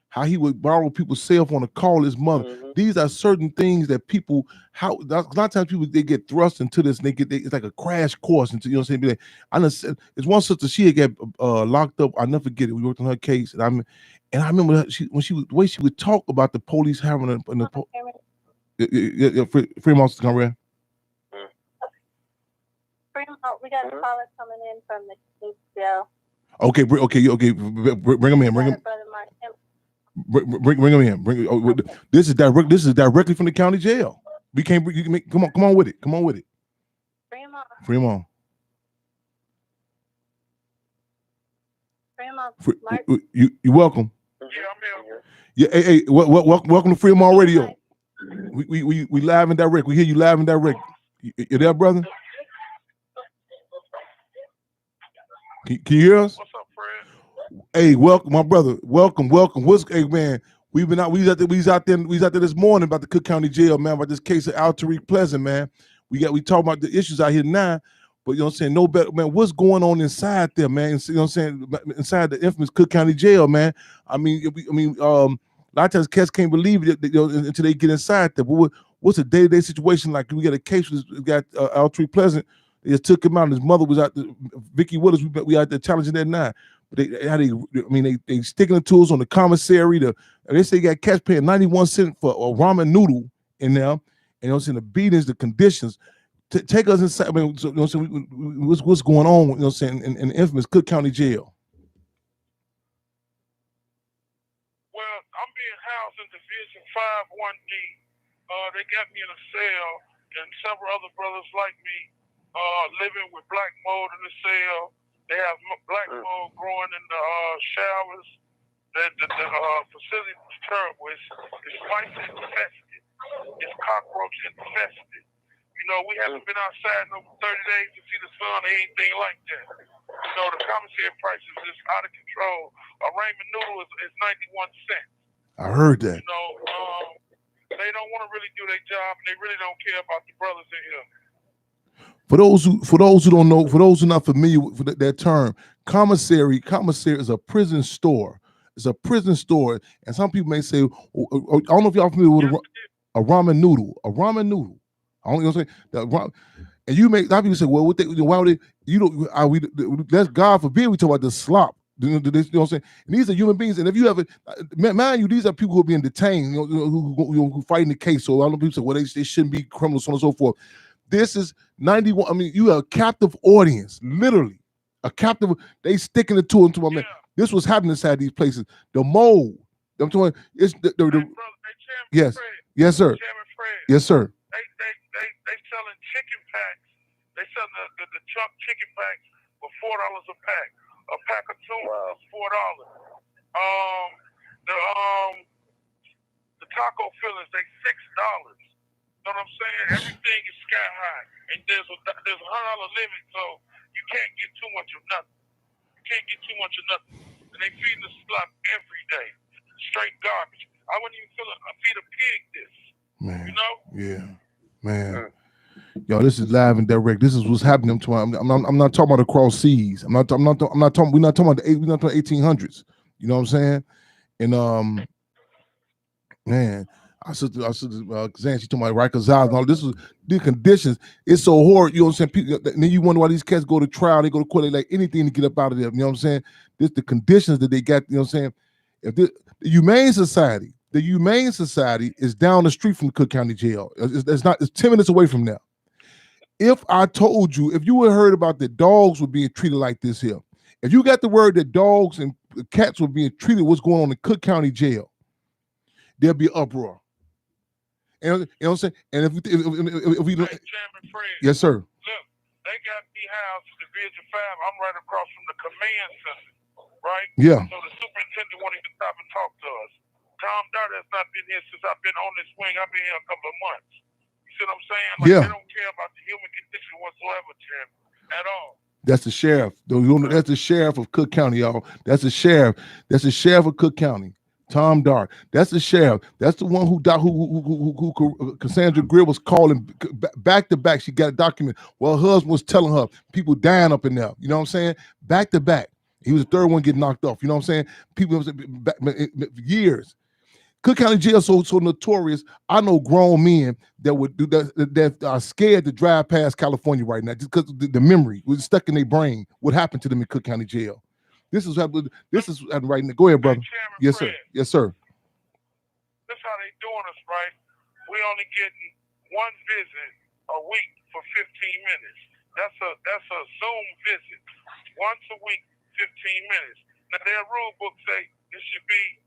Speaker 1: how he would borrow people's cell phone to call his mother. These are certain things that people, how a lot of times people they get thrust into this, and it's like a crash course into, you know what I'm saying? Be like, it's one sister, she had get locked up. I'll never forget it. We worked on her case, and I remember the way she would talk about the police having Fremont's come around.
Speaker 3: Fremont, we got a caller coming in from the jail.
Speaker 1: Okay. Bring him in. Bring him in. This is directly from the county jail. We can't. You can come on with it. Come on with it. Fremont. You welcome.
Speaker 4: Yeah, I'm here.
Speaker 1: Yeah. Hey. Welcome to Fremont Radio. We live and direct. We hear you live and direct. You there, brother? Can you hear us?
Speaker 4: What's up, Fred?
Speaker 1: Hey, welcome, my brother. Welcome. Hey, man, we was out there this morning about the Cook County Jail, man, about this case of Tariq Pleasant, man. We talking about the issues out here now, but you know what I'm saying, no better, man. What's going on inside there, man? You know what I'm saying, inside the infamous Cook County Jail, man. A lot of times cats can't believe it, you know, until they get inside there. But what's a day-to-day situation like? We got a case we got Tariq Pleasant. They just took him out, and his mother was out there. Vicky Willis, we out there challenging that now. But they sticking the tools on the commissary. They say you got cats paying 91 cents for a ramen noodle in there. And you know what I'm saying, the beatings, the conditions. Take us inside. I mean, so, you know what I'm saying, what's going on, you know what I'm saying, in the infamous Cook County Jail?
Speaker 4: Well, I'm being housed in Division 5 1D. They got me in a cell, and several other brothers like me living with black mold in the cell. They have black mold growing in the showers. The facility is terrible. It's spice infested. It's cockroach infested. You know, we haven't been outside in over 30 days to see the sun or anything like that. You know, the commissary prices is out of control. A ramen noodle is 91 cents.
Speaker 1: I heard that.
Speaker 4: You know, they don't want to really do their job, and they really don't care about the brothers in here.
Speaker 1: For those who don't know, for those who are not familiar with that term, commissary is a prison store. It's a prison store, and some people may say, I don't know if y'all familiar with a ramen noodle. A ramen noodle. I don't know what I'm saying. And you make, a lot of people say, well, why would they? You don't. That's God forbid we talk about the slop. You know what I'm saying? And these are human beings, and if you ever, mind you, these are people who are being detained, who fighting the case. So a lot of people say, well, they shouldn't be criminals, so on and so forth. This is 91. I mean, you are a captive audience, literally a captive. They sticking the tool into my man. This was happening inside these places. The mold. I'm talking. It's yes, yes, sir. Yes, sir.
Speaker 4: They selling chicken packs. They selling the chunk chicken packs for $4 a pack. A pack of tuna is $4. The taco fillers, they $6. You know what I'm saying? Everything is sky high, and there's a $100 limit, so you can't get too much of nothing. You can't get too much of nothing, and they feed the slop every day, straight garbage. I wouldn't even feed a pig this. Man, you know?
Speaker 1: Yeah, man. Yo, this is live and direct. This is what's happening to him. I'm not talking about across seas. We're not talking about the 1800s. You know what I'm saying? And man, I said Zan, she told my Rikers Island and all this was the conditions. It's so horrible. You know what I'm saying? People, and then you wonder why these cats go to trial, they go to court, they like anything to get up out of there. You know what I'm saying? This the conditions that they got, you know what I'm saying? If the Humane Society is down the street from the Cook County Jail. It's 10 minutes away from there. If I told you, if you had heard about the dogs were being treated like this here, if you got the word that dogs and cats were being treated, what's going on in Cook County Jail, there'll be uproar. And you know what I'm saying? And if we
Speaker 4: Chairman Fred,
Speaker 1: yes, sir.
Speaker 4: Look, they got me housed in Division 5. I'm right across from the command center, right?
Speaker 1: Yeah.
Speaker 4: So the superintendent won't even stop and talk to us. Tom Darter has not been here since I've been on this wing. I've been here a couple of months. You see what I'm saying? Like,
Speaker 1: yeah.
Speaker 4: They don't care about the human condition whatsoever, Chairman, at all.
Speaker 1: That's the sheriff. That's the sheriff of Cook County, y'all. That's the sheriff. That's the sheriff of Cook County. Tom Dart. That's the sheriff. That's the one who died. Who Cassandra Greer was calling back to back. She got a document. Well, her husband was telling her people dying up in there. You know what I'm saying? Back to back. He was the third one getting knocked off. You know what I'm saying? People years. Cook County Jail so notorious. I know grown men that would do that are scared to drive past California right now just because the memory was stuck in their brain. What happened to them in Cook County Jail? This is happening right now. Go ahead, brother. Yes, sir. Yes, sir.
Speaker 4: This is how they doing us, right? We only getting one visit a week for 15 minutes. That's a Zoom visit. Once a week, 15 minutes. Now their rule book say it should be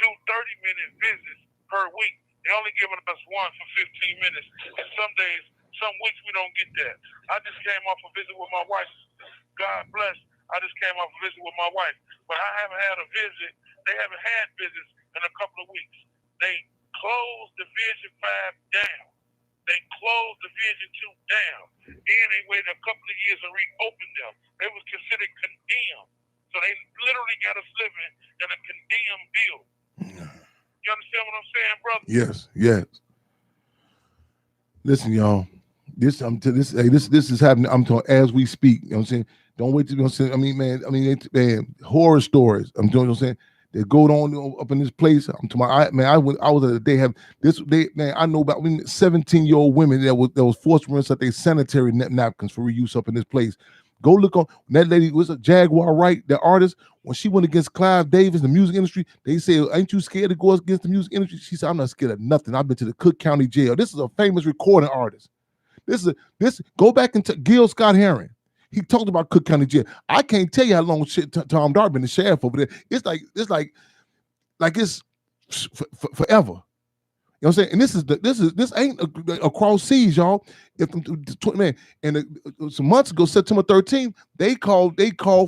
Speaker 4: 2 30-minute visits per week. They only giving us one for 15 minutes. And some weeks we don't get that. I just came off a visit with my wife. God bless. I just came off a visit with my wife. But I haven't had a visit. They haven't had visits in a couple of weeks. They closed Division 5 down. They closed Division 2 down. Then they waited a couple of years and reopened them. They was considered condemned. So they literally got us living in a condemned building. You understand what I'm saying, brother?
Speaker 1: Yes, yes. Listen, y'all. This is happening. I'm talking as we speak. You know what I'm saying? Don't wait till you know what I'm saying. Man, horror stories. I'm doing what I'm saying. They go on up in this place. I'm talking about, I was at a day have this day, man. I know about 17-year-old women that was forced to rinse out their sanitary napkins for reuse up in this place. Go look on that lady was a Jaguar Wright, the artist. When she went against Clive Davis, the music industry, they said, "Ain't you scared to go against the music industry?" She said, "I'm not scared of nothing. I've been to the Cook County Jail." This is a famous recording artist. Go back into Gil Scott Heron. He talked about Cook County Jail. I can't tell you how long Tom Dart been the sheriff over there. It's like it's forever. You know what I'm saying? And this ain't across seas, y'all. Some months ago, September 13th, they called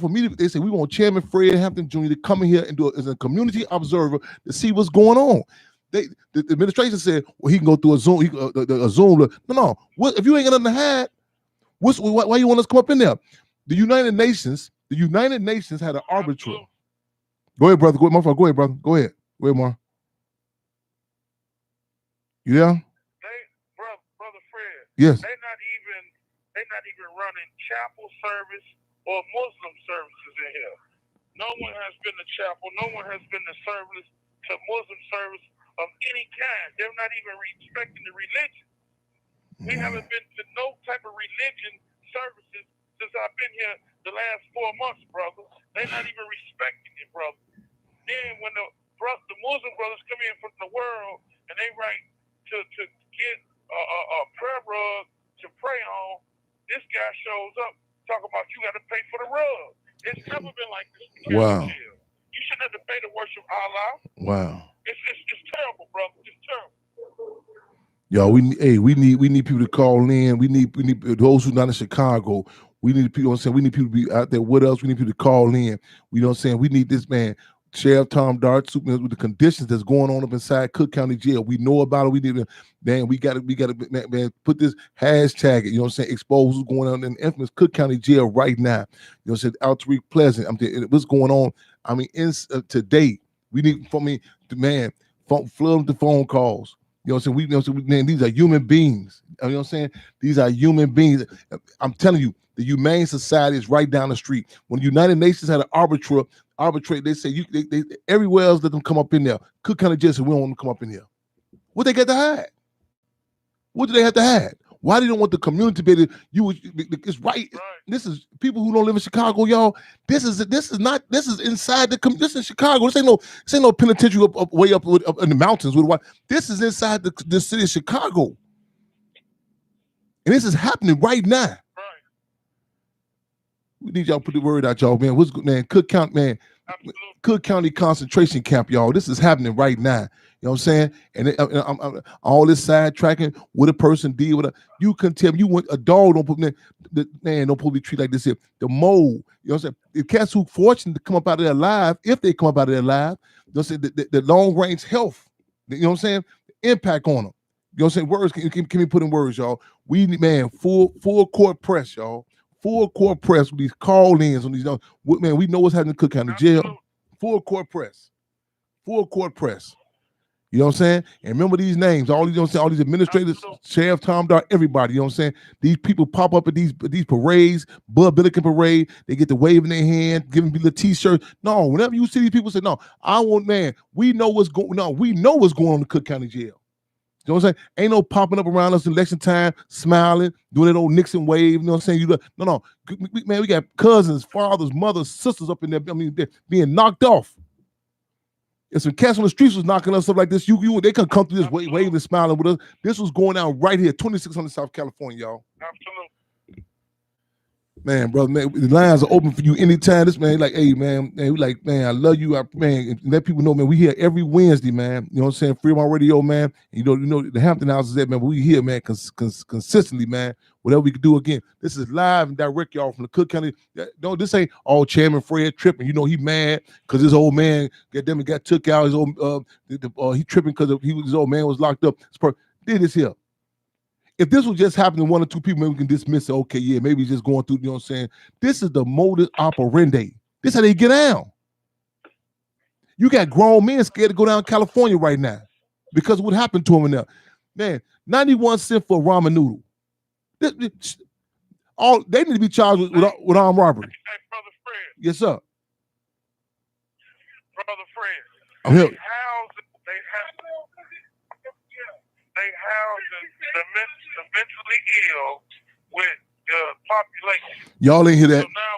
Speaker 1: for me. They said we want Chairman Fred Hampton Jr. to come in here and do it as a community observer to see what's going on. The administration said, well, he can go through a Zoom. A Zoom. No. What if you ain't got nothing to hide? Why you want us to come up in there? The United Nations had an arbitrary. Go ahead, brother. Go ahead, motherfucker. Go ahead, brother. Go ahead, Mar. You there?
Speaker 4: Brother Fred.
Speaker 1: Yes.
Speaker 4: They not even running chapel service or Muslim services in here. No one has been to chapel. No one has been to service to Muslim service of any kind. They're not even respecting the religion. We haven't been to no type of religion services since I've been here the last 4 months, brother. They're not even respecting it, brother. Then when the Muslim brothers come in from the world and they write to get a prayer rug to pray on, this guy shows up talking about you got to pay for the rug. It's never been like this.
Speaker 1: Wow.
Speaker 4: You shouldn't have to pay to worship Allah.
Speaker 1: Wow.
Speaker 4: It's terrible, brother. It's terrible.
Speaker 1: Yo, we need people to call in. We need those who not in Chicago. We need people. You know what I'm saying, we need people to be out there with us. We need people to call in. You know what I'm saying? We need this man, Sheriff Tom Dart, with the conditions that's going on up inside Cook County Jail. We know about it. We need to, man. We got to, man. Put this hashtag. You know what I'm saying? Expose what's going on in the infamous Cook County Jail right now. You know what I'm saying? Outreach Pleasant. I'm telling you, what's going on. I mean, today we need flood the phone calls. You know what I'm saying? Man, these are human beings. You know what I'm saying? These are human beings. I'm telling you, the Humane Society is right down the street. When the United Nations had an arbitrate, they say they everywhere else let them come up in there. Cook County Jail said we don't want them to come up in here. What they got to hide? What do they have to hide? Why they don't want the community to be able to, it's right. This is people who don't live in Chicago, y'all. This is inside this is Chicago. This ain't no penitentiary up way up in the mountains with what. This is inside the city of Chicago. And this is happening right now. We need y'all to put the word out, y'all, man. What's good, man? Cook County concentration camp, y'all. This is happening right now. You know what I'm saying? And I'm all this sidetracking, what a person did with you couldn't tell me you want a dog don't put don't put me treated like this here. The mole, you know what I'm saying? The cats who fortunate to come up out of there alive, if they come up out of there alive, you know what I'm saying, the long range health, you know what I'm saying? The impact on them. You know what I'm saying? Words can we put in words, y'all? We need, man, full court press, y'all. Full court press with these call-ins on these, man. We know what's happening in Cook County Jail. Full court press. full court press. You know what I'm saying? And remember these names, all these, you know what I'm saying, all these administrators, Sheriff Tom Dart, everybody, you know what I'm saying? These people pop up at these parades, Bud Billiken parade, they get the wave in their hand, giving people a t-shirt. No, whenever you see these people say, no, I want, man, we know what's going on. We know what's going on in the Cook County Jail. You know what I'm saying? Ain't no popping up around us in election time, smiling, doing that old Nixon wave. You know what I'm saying? No. Man, we got cousins, fathers, mothers, sisters up in there. I mean, they're being knocked off. If some cats on the streets was knocking us up like this, they couldn't come through this waving and smiling with us. This was going on right here, 2600 South California, y'all.
Speaker 4: Absolutely.
Speaker 1: Man, brother, man, the lines are open for you anytime. This man, like, hey, man, we like, man, I love you, man. Let people know, man, we here every Wednesday, man. You know what I'm saying? Freedom on Radio, man. And you know, the Hampton House is there, man. But we here, man, consistently, man. Whatever we can do again. This is live and direct, y'all, from the Cook County. No, this ain't all Chairman Fred tripping. You know, he mad because his old man got took out. His old he tripping because his old man was locked up. Did this here. If this was just happening to one or two people, maybe we can dismiss it. Okay, yeah, maybe he's just going through, you know what I'm saying? This is the modus operandi. This is how they get down. You got grown men scared to go down to California right now because of what happened to them in there. Man, 91 cents for a ramen noodle. They need to be charged with armed robbery.
Speaker 4: Hey, Brother Fred.
Speaker 1: Yes, sir.
Speaker 4: Brother Fred.
Speaker 1: I'm here.
Speaker 4: They house the mentally ill with the population.
Speaker 1: Y'all ain't hear that.
Speaker 4: So now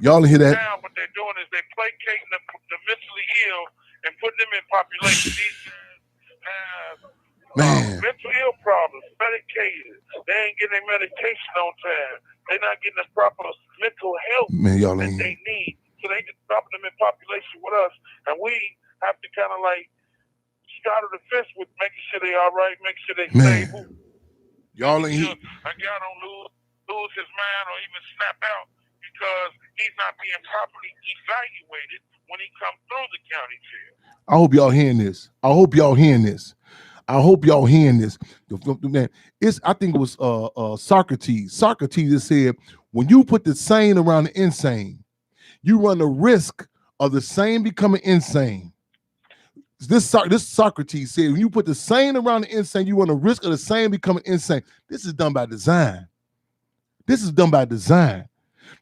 Speaker 1: y'all ain't hear that.
Speaker 4: Now what they're doing is they're placating the mentally ill and putting them in population. These guys have mental ill problems, medicated. They ain't getting their medication on time. They're not getting the proper mental health that they need. So they just dropping them in population with us, and we have to kind of like start of the fence with making sure they all right, make sure they stable.
Speaker 1: Y'all ain't
Speaker 4: here. A guy don't lose his mind or even snap out because he's not being properly evaluated when he comes through the county jail.
Speaker 1: I hope y'all hearing this. Man, I think it was Socrates. Socrates said, when you put the sane around the insane, you run the risk of the sane becoming insane. This Socrates said, when you put the sane around the insane, you run the risk of the sane becoming insane. This is done by design. It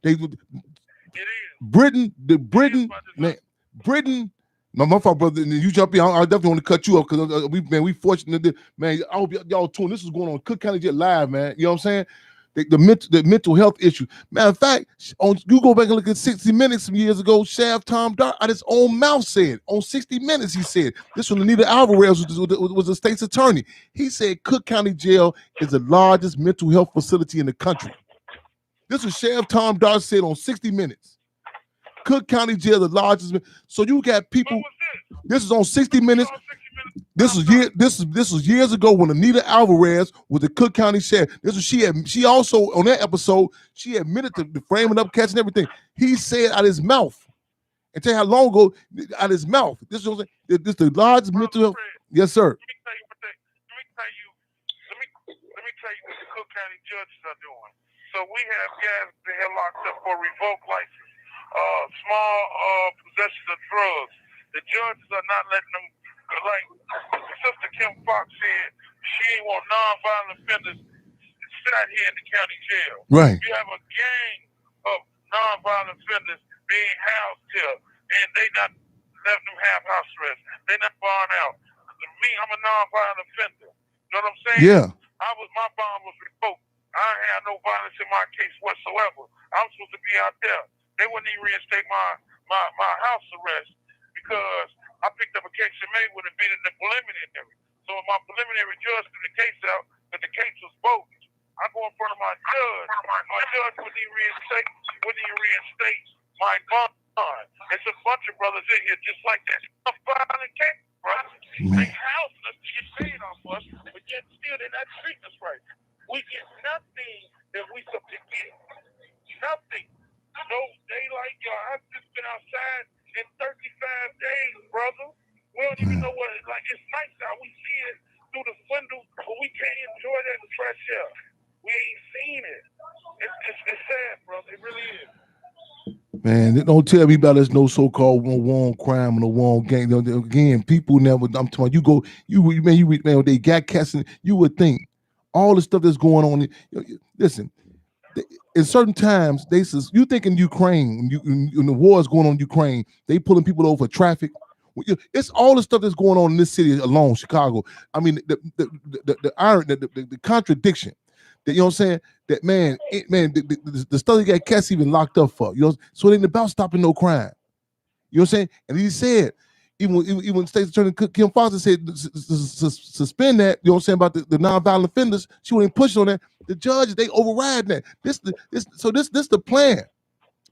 Speaker 1: is. Britain, my fault, brother. You jump in. I definitely want to cut you up because we fortunate. Man, I hope y'all tuned. This is going on Cook County Jet Live, man. You know what I'm saying? The mental health issue. Matter of fact, you go back and look at 60 Minutes some years ago, Sheriff Tom Dart out his own mouth said, on 60 Minutes, he said, this was Anita Alvarez, was the state's attorney. He said Cook County Jail is the largest mental health facility in the country. This was Sheriff Tom Dart said on 60 Minutes. Cook County Jail, the largest. So you got people. This is on 60 Minutes. This was years ago when Anita Alvarez was the Cook County sheriff. She also on that episode she admitted to the framing up, catching everything. He said out his mouth, and tell you how long ago out his mouth. This is the largest mental health. Yes, sir.
Speaker 4: Let me tell you what the Cook County judges are doing. So we have guys that have locked up for revoked license, small possession of drugs. The judges are not letting them. Like Sister Kim Fox said, she ain't want nonviolent offenders sit out here in the county jail.
Speaker 1: Right.
Speaker 4: You have a gang of nonviolent offenders being housed here, and they not letting them have house arrest. They not bond out. Me, I'm a nonviolent offender. You know what I'm saying?
Speaker 1: Yeah.
Speaker 4: My bond was revoked. I ain't had no violence in my case whatsoever. I'm supposed to be out there. They wouldn't even reinstate my house arrest because I picked up a case in May when it been in the preliminary. So when my preliminary judge threw the case out, that the case was bogus. I go in front of my judge. My judge wouldn't even reinstate my bond. It's a bunch of brothers in here just like that. I'm filing case, right? They housing us to get paid off us, but yet still they're not treating us right. We get nothing that we supposed to get. Nothing. No daylight. I've just been outside in 35 days, brother. We don't even know what it's like. It's nice out. We see it through the window, but we can't enjoy that fresh air. We ain't seen it. It's sad, brother. It really is.
Speaker 1: Man, don't tell me about this no so-called war on crime and the war on gang. Again, people never. I'm talking. You go. Man. They got cats. You would think all the stuff that's going on. Listen, in certain times, you think in Ukraine, when the war is going on in Ukraine, they pulling people over for traffic. It's all the stuff that's going on in this city alone, Chicago. I mean, the iron, the contradiction. That, you know what I'm saying? That the stuff that got cats even locked up for. So it ain't about stopping no crime. You know what I'm saying? And he said, even State's Attorney Kim Foster said suspend that. You know what I'm saying about the nonviolent offenders. She wasn't pushing on that. The judges, they override that. This the plan.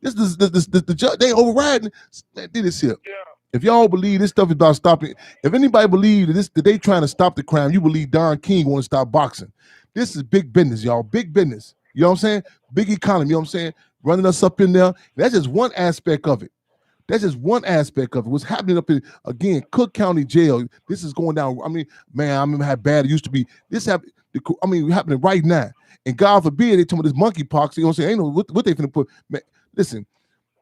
Speaker 1: The judge, they overriding. Did this here.
Speaker 4: Yeah.
Speaker 1: If y'all believe this stuff is about stopping, if anybody believes that they trying to stop the crime, you believe Don King want to stop boxing. This is big business, y'all. Big business. You know what I'm saying? Big economy. You know what I'm saying? Running us up in there. That's just one aspect of it. That's just one aspect of it. What's happening up in, again, Cook County Jail. This is going down. I mean, man, I remember how bad it used to be. This happened. Happening right now. And God forbid they told me this monkeypox. You know what I'm saying? Ain't no what they finna put. Man, listen.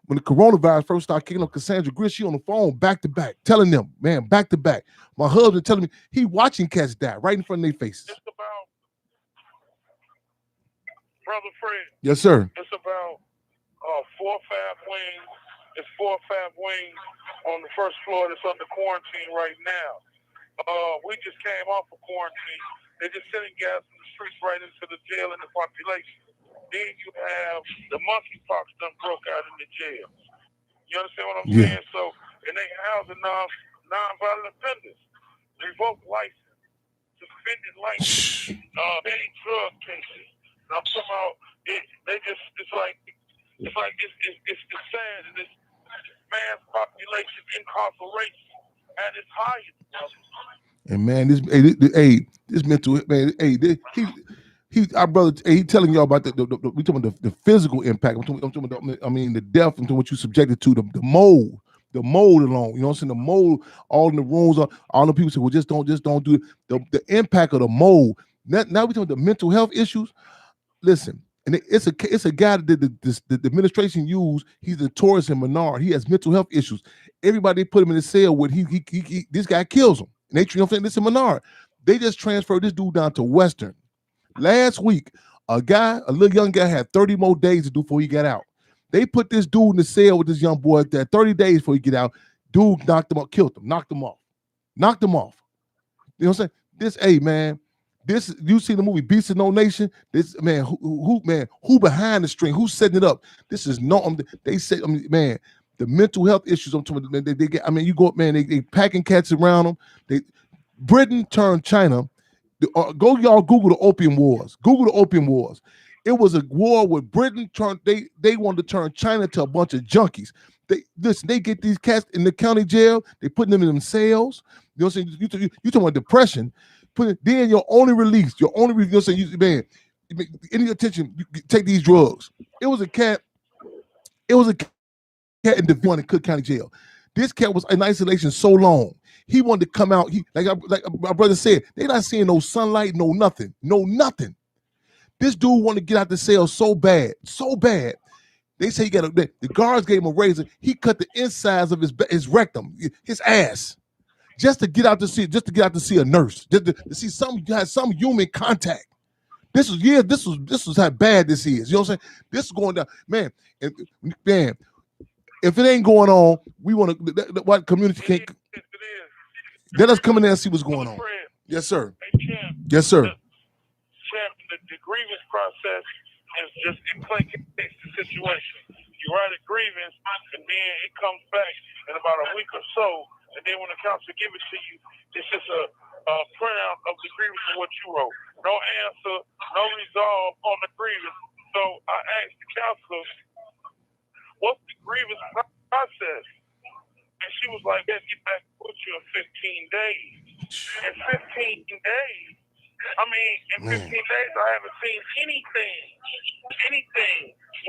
Speaker 1: When the coronavirus first started kicking up, Cassandra Grish, she on the phone back to back, telling them, man, back to back. My husband telling me he watching cats die right in front of their faces.
Speaker 4: It's about, Brother Fred.
Speaker 1: Yes, sir.
Speaker 4: It's about 4 or 5 wings. It's 4 or 5 wings on the first floor that's under quarantine right now. We just came off of quarantine. They're just sending gas in the streets right into the jail and the population. Then you have the monkeypox done broke out in the jail. You understand what I'm saying? So, and they house non-violent offenders, revoked license, suspended license, many drug cases. And I'm talking about it. It's sad that this mass population incarceration at its highest level.
Speaker 1: And man, this mental man, our brother, he telling y'all about we talking about the physical impact. I'm talking about the death, I'm talking what you subjected to, the mold alone. You know what I'm saying? The mold, all in the rooms, all the people say, well, just don't do the impact of the mold. Now we talking about the mental health issues. Listen, and it's a guy that the administration used. He's notorious in Menard. He has mental health issues. Everybody put him in the cell with this guy kills him. And they, you know what I'm saying? This is Menard. They just transferred this dude down to Western. Last week, a little young guy had 30 more days to do before he got out. They put this dude in the cell with this young boy there 30 days before he get out. Dude knocked him up, killed him, knocked him off. You know what I'm saying? You see the movie Beast of No Nation? This man, who behind the string? Who's setting it up? This is they said, man, the mental health issues. I'm talking about, they get. You go up, man. They packing cats around them. Britain turned China. Go y'all Google the Opium Wars. Google the Opium Wars. It was a war where Britain turned. They wanted to turn China to a bunch of junkies. They get these cats in the county jail. They putting them in them cells. You know what I'm saying? You talking about depression. Then your only release. You know what I'm saying? Man, any attention, you take these drugs. It was a cat in the Cook County Jail. This cat was in isolation so long. He wanted to come out. Like my brother said, they not seeing no sunlight, no nothing. This dude wanted to get out the cell so bad. They say the guards gave him a razor. He cut the insides of his rectum, his ass, just to get out to see a nurse, just to see some human contact. This was how bad this is. You know what I'm saying? This is going down, man. Man, if it ain't going on, we want to. What community can't? Let us come in there and see what's going on. Yes, sir. Yes, sir.
Speaker 4: The grievance process is just in plain case the situation. You write a grievance, and then it comes back in about a week or so, and then when the council give it to you, it's just a printout of the grievance of what you wrote. No answer, no resolve on the grievance. So I asked the council, what's the grievance process? And she was like, let's get back to you in 15 days. In 15 days, in 15 days, I haven't seen anything.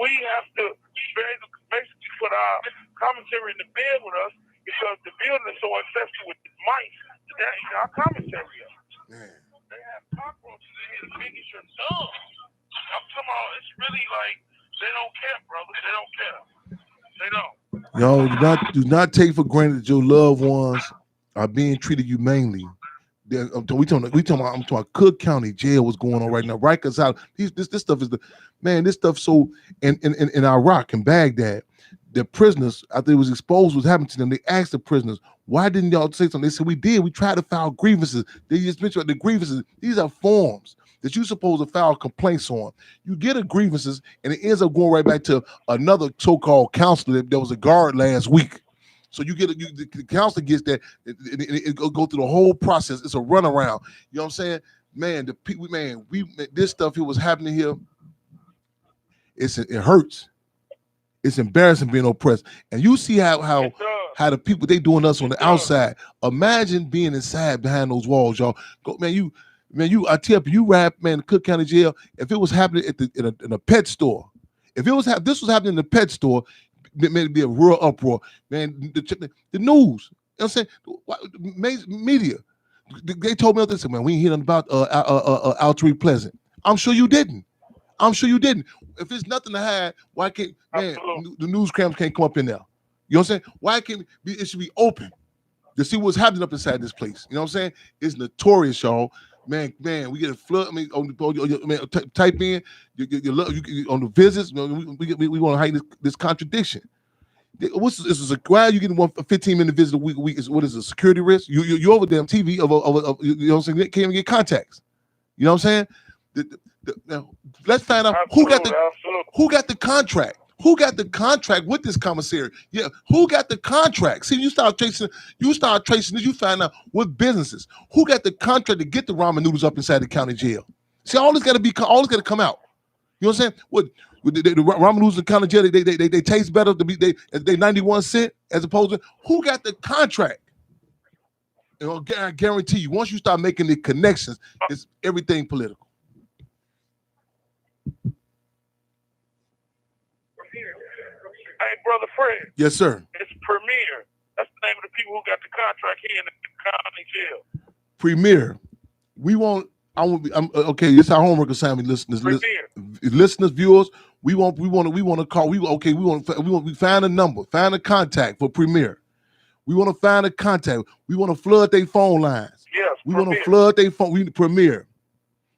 Speaker 4: We have to basically put our commentary in the bed with us because the building is so infested with mice that is our commentary. They have cockroaches in here as big as your thumb. I'm talking about, it's really like, they don't care, brother. They don't care. They don't.
Speaker 1: Y'all do not take for granted that your loved ones are being treated humanely. I'm talking about Cook County Jail. What's going on right now? Rikers out. This stuff is this stuff. So in Iraq and Baghdad, the prisoners after it was exposed what's happening to them, they asked the prisoners, why didn't y'all say something? They said we did. We tried to file grievances. They just mentioned the grievances. These are forms that you're supposed to file complaints on. You get a grievances, and it ends up going right back to another so-called counselor that was a guard last week. So you get the counselor gets that, it go through the whole process. It's a runaround. You know what I'm saying? Man, the people, man, this stuff here was happening here. It hurts. It's embarrassing being oppressed. And you see how the people they doing us on the outside. Imagine being inside behind those walls, y'all. I tell you, you rap, man, Cook County Jail. If it was happening in a pet store, if this was happening in a pet store, it'd be a real uproar, man. The news, you know what I'm saying? Media, they told me this, man. We ain't hear nothing about Altry Pleasant. I'm sure you didn't. If there's nothing to hide, why can't the news cams can't come up in there? You know what I'm saying? Why can't it should be open to see what's happening up inside this place? You know what I'm saying? It's notorious, y'all. Man, we get a flood. I mean, type in you on the visits. We want to hide this contradiction. Why are you getting a 15-minute visit a week? What is a security risk? You over damn TV of you know what I'm saying? Can't even get contacts. You know what I'm saying? Now, let's find out who got the contract. Who got the contract with this commissary? Yeah, who got the contract? See, you start tracing this, you find out what businesses. Who got the contract to get the ramen noodles up inside the county jail? See, all this got to come out. You know what I'm saying? What the ramen noodles in county jail, they taste better they 91 cents as opposed to who got the contract? You know, I guarantee you, once you start making the connections, it's everything political.
Speaker 4: Hey, Brother Fred.
Speaker 1: Yes, sir.
Speaker 4: It's Premier. That's the name of the people who got the contract here in the county jail.
Speaker 1: Premier. Okay. It's our homework assignment, listeners. Listeners, viewers. We want to call. We find a number, find a contact for Premier. We want to find a contact. We want to flood their phone lines.
Speaker 4: Yes.
Speaker 1: We want to flood their phone. We Premier.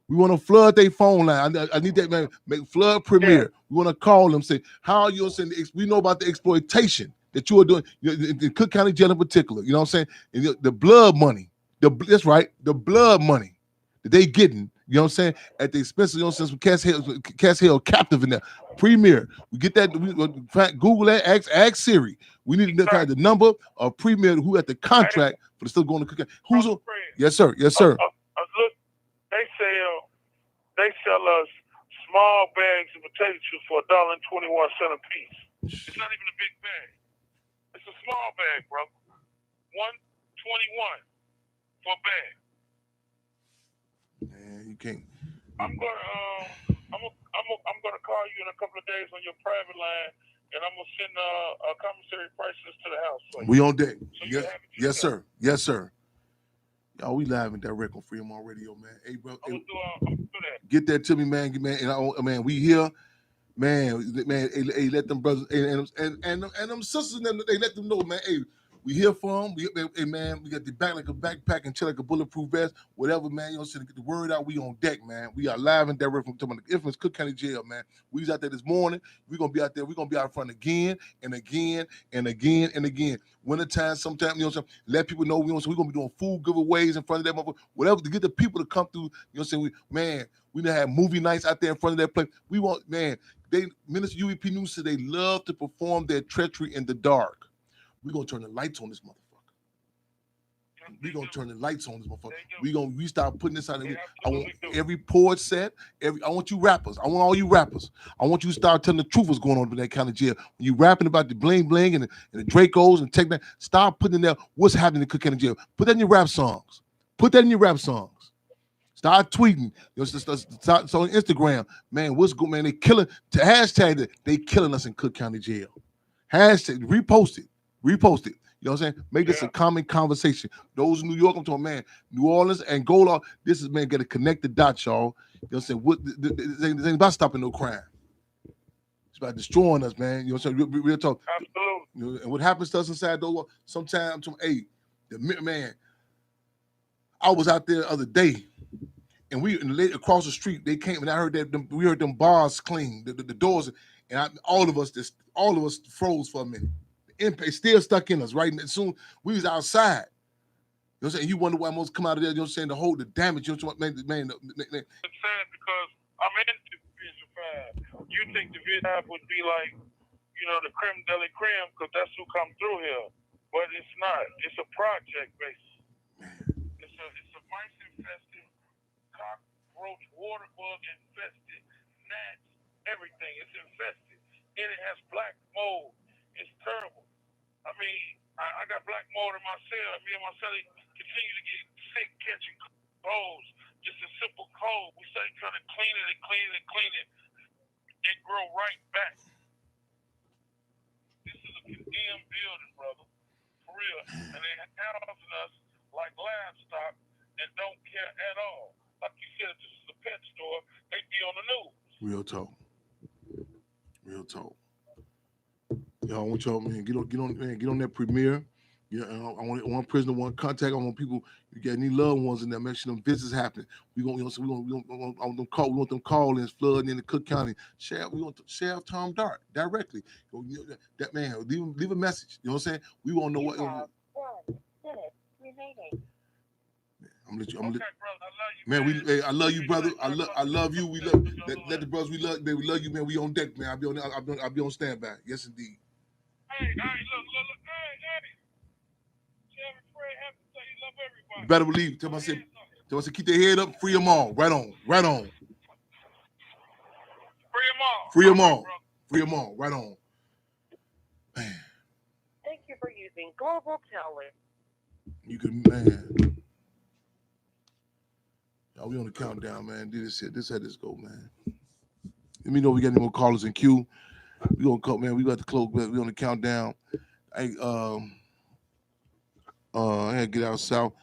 Speaker 1: We want to flood their phone line. I need that, man. Make flood Premier. Yeah. We want to call them, say, how are you saying? We know about the exploitation that you are doing in Cook County Jail in particular. You know what I'm saying? And the blood money. That's right. The blood money that they getting. You know what I'm saying? At the expense of, you know what I'm saying, Cass Hill captive in there. Premier. We get that. Google that. Ask Siri. We need to find the number of Premier who had the contract for the still going to Cook County. Who's on? Yes, sir. Yes, sir.
Speaker 4: Look, they sell us small bags of potato chips for $1.21 a piece. It's not even a big bag. It's a small bag, bro. $1.21 for a bag.
Speaker 1: Man, you can't.
Speaker 4: I'm gonna call you in a couple of days on your private line, and I'm gonna send a commissary prices to the house.
Speaker 1: We on deck. So yes, sir. Yes, sir. Y'all, we live and direct on Freedom on Radio, man. Hey, bro, get that to me, man. And man, we here, man. Hey, let them brothers and them sisters, they let them know, man. Hey, we here for them. Hey, man, we got the back like a backpack and chill like a bulletproof vest, whatever, man. You know, so to get the word out, we on deck, man. We are live and direct from the infamous Cook County Jail, man. We was out there this morning. We're gonna be out there. We're gonna be out front again and again and again and again. Wintertime, sometime, you know what I'm saying? Let people know we're gonna be doing food giveaways in front of that motherfucker, whatever, to get the people to come through. You know what I'm saying? We done have movie nights out there in front of that place. We want, man, Minister UEP News said they love to perform their treachery in the dark. We're gonna turn the lights on this motherfucker. We're gonna turn the lights on this motherfucker. We start putting this out. I want every port set, I want you rappers. I want all you rappers. I want you to start telling the truth what's going on in that kind of jail. When you rapping about the bling bling and the Dracos and tech, start putting in there what's happening in Cook County Jail. Put that in your rap songs. Start tweeting. You know, so on Instagram, man, what's good, man? They killing to hashtag it. They killing us in Cook County Jail. Hashtag repost it. You know what I'm saying? Make this a common conversation. Those in New York, I'm talking, man, New Orleans and Gola, this is, man, got to connect the dots, y'all. You know what I'm saying? This ain't about stopping no crime. about destroying us, man. You know what I'm saying? Real talk.
Speaker 4: Absolutely.
Speaker 1: You know, and what happens to us inside those? Sometimes, hey, man, I was out there the other day, and across the street they came, and I heard that we heard them bars cling, the doors, and all of us froze for a minute. The impact still stuck in us, right? And soon we was outside. You know what I'm saying? You wonder why most come out of there. You know what I'm saying? To hold the damage. You know what I'm saying? Man.
Speaker 4: It's sad because I'm in Division 5. You think Division 5 would be like, you know, the creme de la creme because that's who come through here, but it's not. It's a project base. It's a mice infested, cockroach, water bug infested, gnats, everything. It's infested, and it has black mold. It's terrible. I mean, I got black mold in my cell. Me and my cellie continue to get sick catching colds. Just a simple cold. We start trying to clean it and clean it and clean it. It grow right back. This is a condemned building, brother. For real. And they housing us like livestock and don't care at all. Like you said, this is a pet store. They be on the news.
Speaker 1: Real talk. Y'all, I want y'all, man, get on that premiere. You know, I want one prisoner, one contact. I want people. You got any loved ones in there? Make sure them visits happen. We want them call-ins flooding in the Cook County. Sheriff, we want Sheriff Tom Dart directly. That man, leave a message. You know what I'm saying? We won't know what.
Speaker 3: 1 minute remaining.
Speaker 1: I'm gonna let you.
Speaker 4: Okay, brother, I love you,
Speaker 1: Man, I love you, brother. I love you. We love let the brothers we love, man. We love you, man. We on deck, man. I'll be on standby. Yes, indeed.
Speaker 4: Hey, look. Hey. Sheriff Fred Hampton say he love everybody.
Speaker 1: You better believe. Tell I said, keep their head up, free them all. Right on.
Speaker 4: Free them all.
Speaker 1: Free them all. Right on. Man.
Speaker 5: Thank you for using Global Tele.
Speaker 1: You can, man. Y'all, we on the countdown, man. Do this shit. This how this go, man. Let me know if we got any more callers in queue. We gonna call, man. We got to close. We on the countdown. I gotta get out south.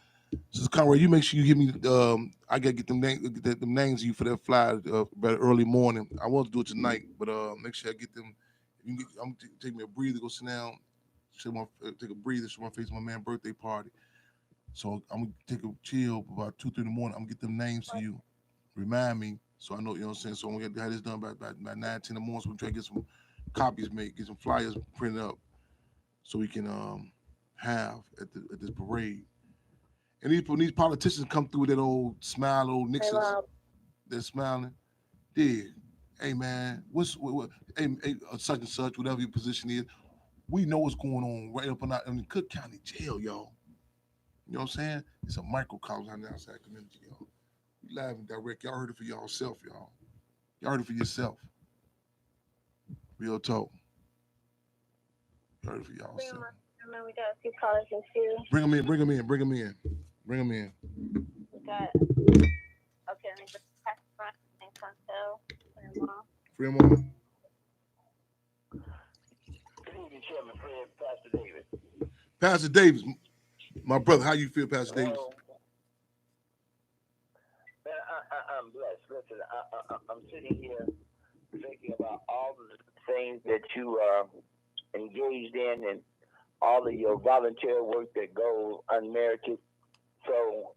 Speaker 1: So Conrad, you make sure you give me. I gotta get them names of you for that fly early morning. I want to do it tonight, but make sure I get them. I'm gonna take me a breather, go sit down, take a breather, show my face, my man's birthday party. So I'm gonna take a chill about 2-3 in the morning. I'm gonna get them names to you. Remind me, so I know, you know what I'm saying. So I'm gonna have this done by 9-10 in the morning. So we try to get some copies made, get some flyers printed up, so we can have at this parade. And these politicians come through with that old smile, old Nixon, they're smiling. Yeah, hey man, hey, such and such, whatever your position is, we know what's going on right up in the Cook County Jail, y'all. You know what I'm saying? It's a microcosm on the outside community, y'all. We live and direct. Y'all heard it for y'allself, y'all. Y'all heard it for yourself. Real talk. Y'all heard it for y'allself.
Speaker 3: We got a few callers in queue.
Speaker 1: Bring them in.
Speaker 3: We got, okay, let me just pass the front and console.
Speaker 1: Free them all.
Speaker 6: Good evening, Chairman Fred, Pastor David.
Speaker 1: Pastor Davis, my brother, how you feel, Pastor Davis?
Speaker 6: Man, I'm blessed. Listen, I'm sitting here thinking about all the things that you are engaged in and all of your volunteer work that goes unmerited. So,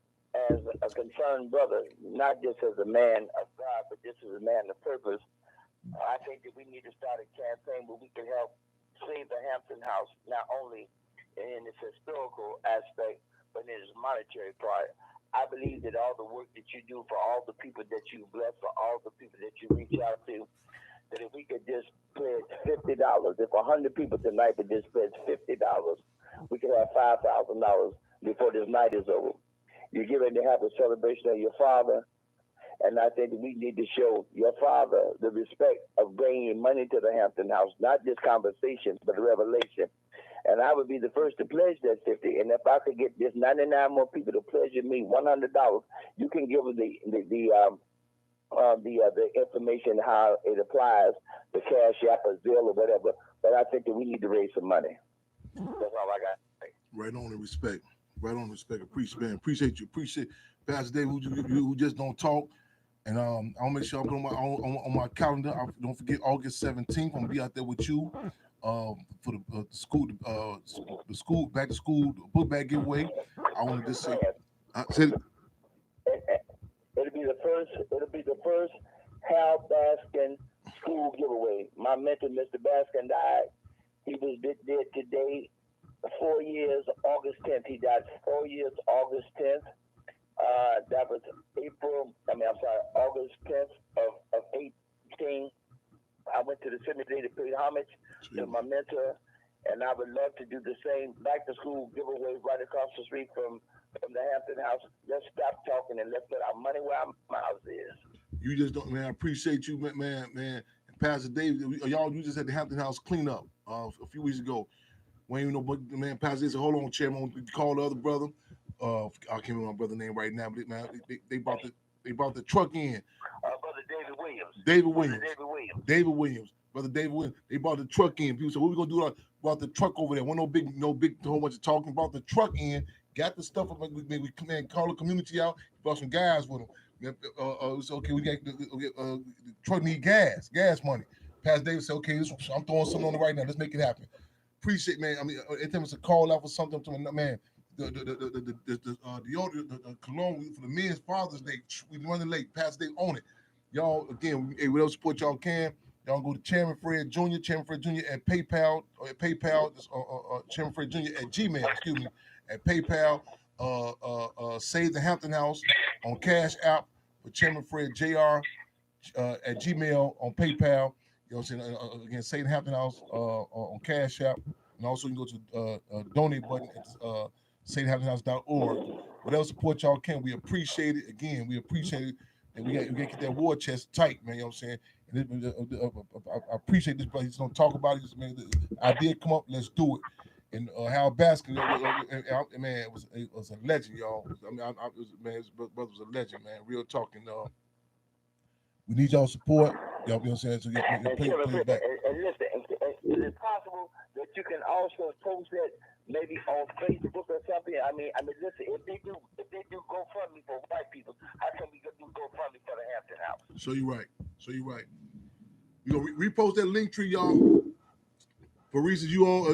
Speaker 6: as a concerned brother, not just as a man of God, but just as a man of purpose, I think that we need to start a campaign where we can help save the Hampton House, not only in its historical aspect, but in its monetary part. I believe that all the work that you do for all the people that you bless, for all the people that you reach out to, that if we could just pledge $50, if 100 people tonight would just pledge $50, we could have $5,000 before this night is over. You're getting to have a celebration of your father, and I think we need to show your father the respect of bringing money to the Hampton House, not just conversation, but revelation. And I would be the first to pledge that 50. And if I could get just 99 more people to pledge me $100, you can give them the information how it applies, the Cash App or Zelle or whatever. But I think that we need to raise some money. That's all I got to say.
Speaker 1: Right on in respect. Appreciate you. Appreciate Pastor David, who just don't talk And I'll make sure I put on my calendar. Don't forget August 17th. I'm gonna be out there with you for the school back to school book bag giveaway. I want to just say, said
Speaker 6: It'll be the first. It'll be the first Hal Baskin school giveaway. My mentor, Mr. Baskin, died. He was dead today. 4 years, August 10th. He died 4 years, August 10th. That was August 10th of 18. I went to the cemetery to pay homage to my mentor, and I would love to do the same back to school giveaway right across the street from the Hampton house. Let's stop talking and let's put our money where our mouth is.
Speaker 1: you just don't, man. I appreciate you, man. And Pastor David, you just had the Hampton house cleanup a few weeks ago. We ain't know, but man, Pastor David said, "Hold on, Chairman, call the other brother." I can't remember my brother's name right now, but man, they brought the truck in.
Speaker 6: Brother David Williams.
Speaker 1: David Williams. Brother David Williams. They brought the truck in. People said, "What we gonna do?" Brought the truck over there. Wasn't no big, whole bunch of talking. Brought the truck in. Got the stuff. We call the community out. Brought some guys with them. It's okay. We got the truck need gas money. Pastor David said, "Okay, I'm throwing something on it right now. Let's make it happen." Appreciate, man. I mean, anytime it's a call out for something to man. The cologne for the men's Father's Day. We running late. Pastor David on it. Y'all again. Hey, whatever support y'all can. Y'all go to Chairman Fred Jr. At PayPal or at PayPal. Chairman Fred Jr. at Gmail. Excuse me. At PayPal. Save the Hampton House on Cash App for Chairman Fred Jr. At Gmail on PayPal. You know what I'm saying? Again, Save the Hampton House on Cash App, and also you can go to donate button at SaveTheHamptonHouse.org. Whatever support y'all can, we appreciate it. Again, we appreciate it. And we got to get that war chest tight, man. You know what I'm saying? And I appreciate this, but he's going to talk about it. Man, the idea come up, let's do it. And Hal Baskin, man, it was a legend, y'all. I mean, his brother was a legend, man. Real talking. We need y'all support. Y'all, you know what I'm saying? So play back.
Speaker 6: And listen, is it possible that you can also post that maybe on Facebook or something? I mean, listen, if they do GoFundMe for white people, how can we do GoFundMe for the Hampton House?
Speaker 1: So you're right. You gonna repost that link tree, y'all. For reasons you all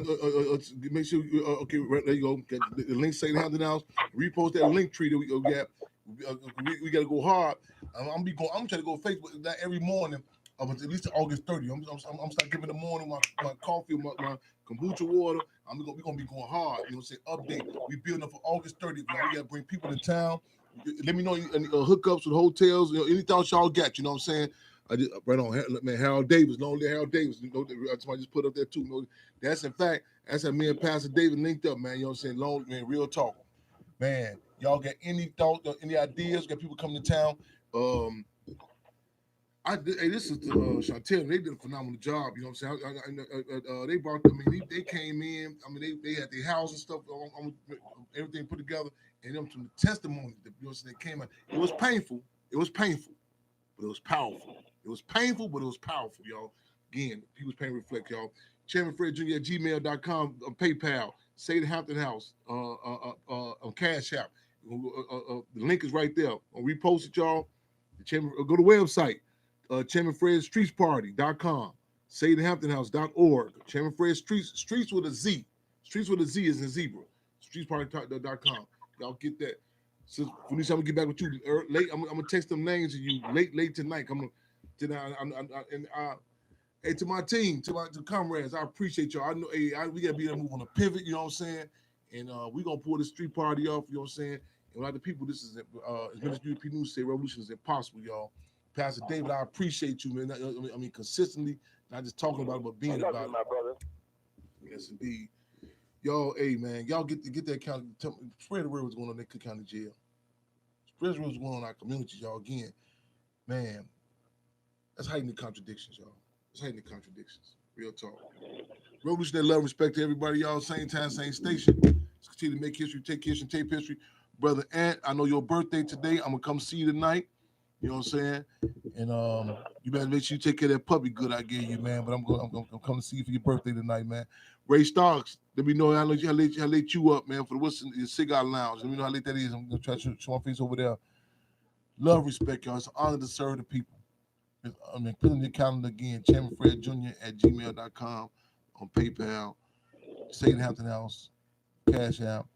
Speaker 1: make sure okay, right, there you go. The link say the Hampton House. Repost that link tree that we go get. We got to go hard. I'm trying to go Facebook that every morning up until at least August 30th. I'm start giving the morning my coffee, my kombucha water. We're gonna be going hard. You know what I'm saying? Update. We building up for August 30th. Now we gotta bring people to town. Let me know any hookups with hotels. Any thoughts y'all got. You know what I'm saying? Right on, man. Harold Davis, lonely Harold Davis. You know, somebody just put up there too. You know, that's how me and Pastor David linked up, man. You know what I'm saying? Lonely, man. Real talk, man. Y'all got any thought, any ideas? Got people coming to town? This is Chantel. They did a phenomenal job. You know what I'm saying? They brought. They came in. They had their house and stuff. Everything put together, and them some testimony. You know what I'm saying? They came out. It was painful. But it was powerful. It was painful, but it was powerful, y'all. Again, people's pain reflect, y'all. Chairman Fred Jr. at gmail.com, PayPal, Say the Hampton House, on Cash App. The link is right there. I'll repost it, y'all. Go to the website, chairmanfredstreetsparty.com, SayTheHamptonHouse.org. Chairman Fred Streets with a Z. Streets with a Z is in zebra. Streetsparty.com. Y'all get that. So Felicia, I'm gonna get back with you late. I'm gonna text them names to you late tonight. Hey, to my team, to comrades, I appreciate y'all. I know we gotta be able to move on a pivot. You know what I'm saying? And we gonna pull this street party off. You know what I'm saying? And a lot of people, this is as Minister UP News say, revolution is impossible, y'all. Pastor David, I appreciate you, man. I mean, consistently, not just talking about it, but being about it.
Speaker 6: My brother.
Speaker 1: Yes, indeed. Y'all, hey man, y'all get that county. Spread the word what's going on in that Cook County jail. Spread the word what's going on in our communities, y'all. Again, man, that's hiding the contradictions, y'all. That's hiding the contradictions. Real talk. Revolutionary love and respect to everybody, y'all. Same time, same station. Let's continue to make history, take history, and tape history. Brother Ant, I know your birthday today. I'm gonna come see you tonight. You know what I'm saying? And you better make sure you take care of that puppy good I gave you, man. But I'm gonna come to see you for your birthday tonight, man. Ray Starks, let me know how late you up, man, for the what's in the cigar lounge. Let me know how late that is. I'm gonna try to show my face over there. Love, respect, y'all. It's an honor to serve the people. Put in your calendar again, Chairman Fred Jr. at gmail.com, on PayPal, St. Hampton House, Cash App,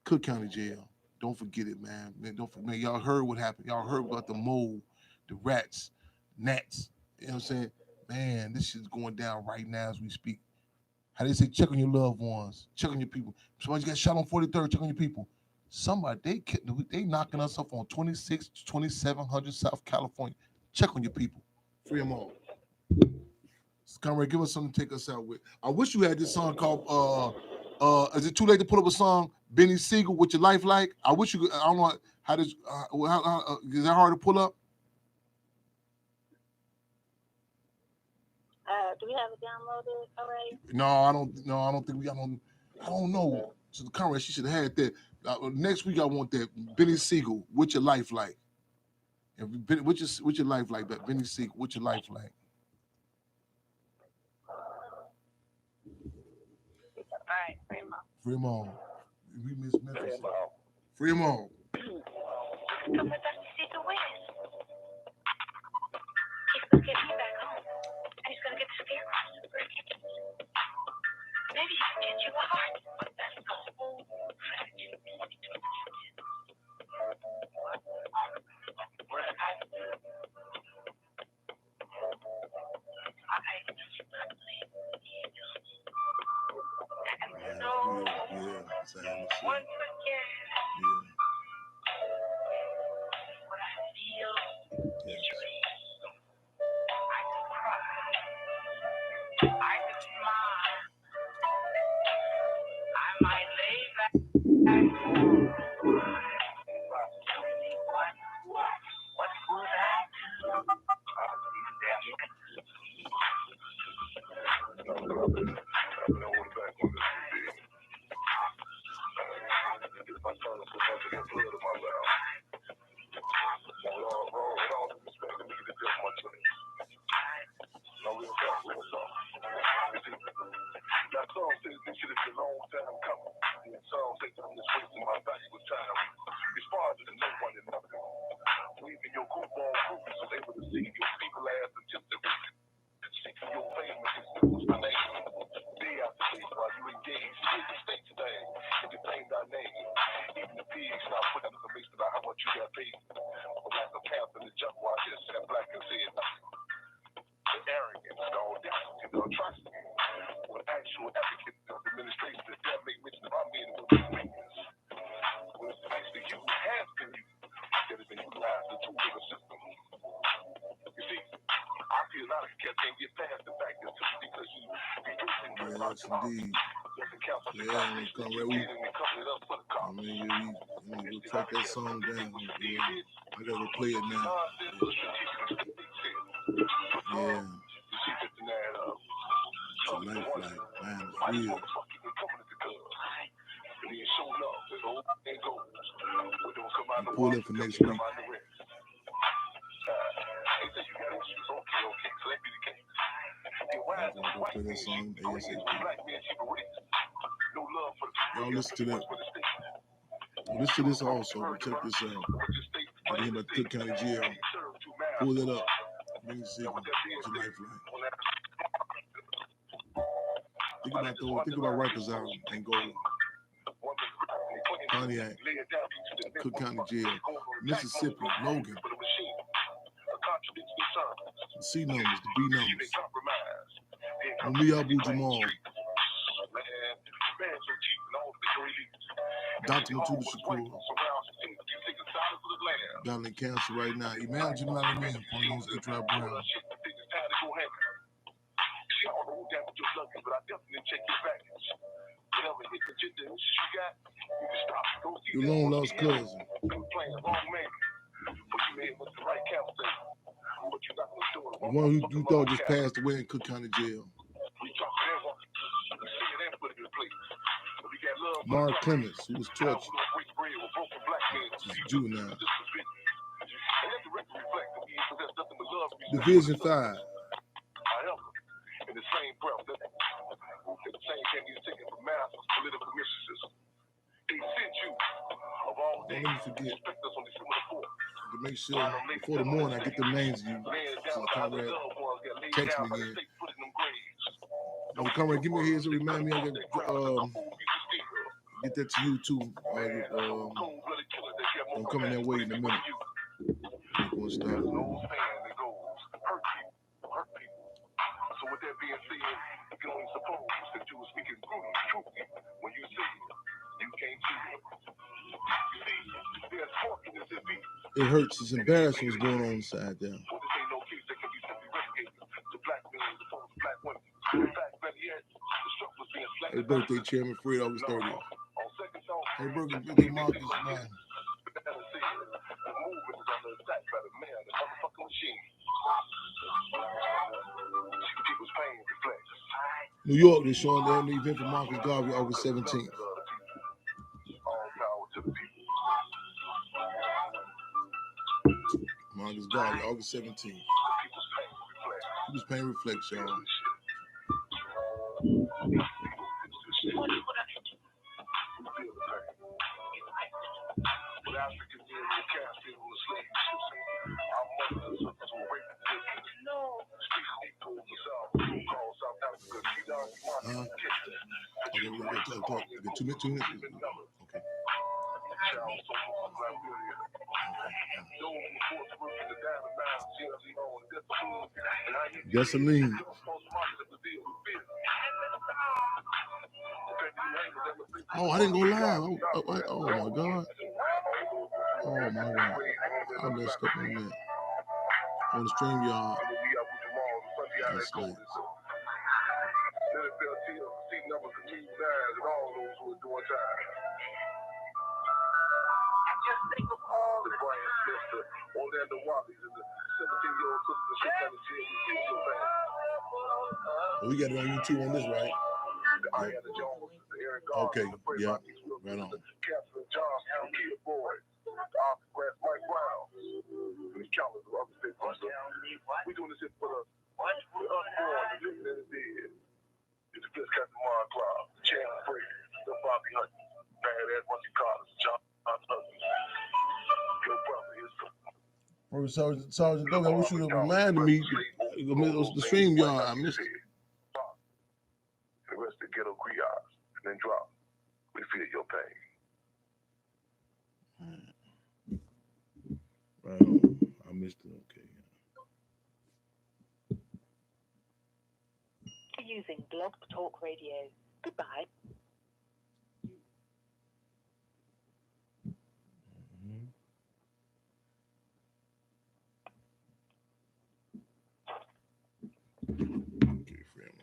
Speaker 1: Cook County Jail. Don't forget it, man. Don't forget. Man, y'all heard what happened. Y'all heard about the mold, the rats, gnats. You know what I'm saying? Man, this shit's going down right now as we speak. How they say, check on your loved ones, check on your people. Somebody got shot on 43rd, check on your people. Somebody, they knocking us up on 26, 2700 South California. Check on your people. Free them all. Conrad, give us something to take us out with. I wish you had this song called is it too late to put up a song, Benny Siegel, What Your Life Like? I wish you could, I don't know how this is that hard to pull up?
Speaker 3: Do we have it downloaded already?
Speaker 1: No, I don't think we got on. I don't know. So Conrad, she should have had that. Next week I want that Benny Siegel, What Your Life Like? And what your life like? That Benny Siegel, What Your Life Like?
Speaker 3: All right, free them all.
Speaker 1: Free them all. We miss Memphis.
Speaker 6: Free 'em all.
Speaker 1: Free them all.
Speaker 3: Come with us to see the witness. He's gonna get me back home, and he's gonna get the scarecrow. Maybe he can get you a heart. That's the whole tragedy. Once again, what I feel is real. I could cry, I could smile, I might lay back. What would I do?
Speaker 4: That song says this shit is a long time coming. And the song says I'm just wasting my valuable time. Responding to no one and nothing. Leaving your goofball groupies was able to see your people ass and just seeking your fame and just was my name. Day after day while you engage in the state today. Entertain thy name. Even the pigs now put up information about how much you got paid. But like a Panther in the jump while I just sat black and said the arrogance, the audacity, the atrocity. When actual advocates of administration that don't make mention of our men and women's weakness. When it's actually you has been you that has been utilized as a tool of the system. You see, I feel a lot of cats can't get past the fact that simply because you reducing your
Speaker 1: Yes, indeed. Yeah, we come ready. I mean, we'll track that song down. Yeah. I gotta go play it now. Yeah. It's a lifeline, man. It's real. We'll pull it for next week. I'm gonna go play that song ASAP. Y'all listen to that. Listen to this also, but check this out. I hear about Cook County Jail. Pull it up. Benny Siegel, What's Your Life Like? Think about Rikers Island, Angola, Pontiac, Cook County Jail, Mississippi, Logan. The C numbers, the B numbers. Only Abu Jamal. Dr. Matuda Shakur. Battling cancer right now. Imagine what I mean for those H.R. Brown. Your long lost cousin. The one who you thought just passed away in Cook County Jail. Mark Clements, who was tortured. He's juvenile. Division 5. In the same breath, the same thing he's taking from massive political mysticism. They sent you of all days to expect us on December the 4th. make sure before the morning I get the names of you. So Conrad, text me again. Oh, Conrad, give me a heads up. Remind me I get that to you too. I'm coming that way in a minute. I'm going to start.
Speaker 4: So with that being said, you can only suppose that you were speaking truthfully when you say you can't see it. See, there's fortunate to be.
Speaker 1: It hurts. It's embarrassing what's going on inside there.
Speaker 4: So this ain't no case that can be simply relegated to black men as opposed to black women. In fact, better yet, the struggle is being slacked.
Speaker 1: Happy birthday, Chairman Fred, August 30th.
Speaker 4: On second thought,
Speaker 1: Happy birthday, Marcus, man.
Speaker 4: the movement is under attack by the man, the motherfucking machine. People's pain reflects.
Speaker 1: New York, they're showing the event for Marcus Garvey, August 17th.
Speaker 4: All power to the people.
Speaker 1: Marcus Garvey, August 17th. People's pain reflects, y'all. Okay, we got to talk. We got 2 minutes. Okay. Gasoline. Oh, I didn't go live. Oh my God. Oh my God. I messed up on that. On the stream, y'all. That's late. We got it on YouTube on this, right? Okay, yeah, right on.
Speaker 4: We doing this shit for the unborn, the living and the dead. It's the best Captain Mark Club, Chan Free, the Bobby Hunt, badass Muncie Carter, John Hudson. Your brother is
Speaker 1: Sergeant Doug, I wish you would have reminded me. The stream, y'all, I missed it.
Speaker 4: The rest of the ghetto griots, and then drop. We feel your pain.
Speaker 1: Right on. I missed it. Okay.
Speaker 5: Using Blog Talk Radio. Goodbye.
Speaker 1: Okay, friend.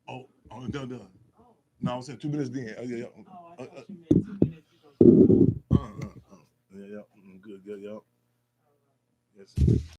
Speaker 1: Oh, done. No, I was saying 2 minutes then. Oh, yeah.
Speaker 7: Oh, I thought you meant 2 minutes ago.
Speaker 1: Yeah. Good, yeah. Yes.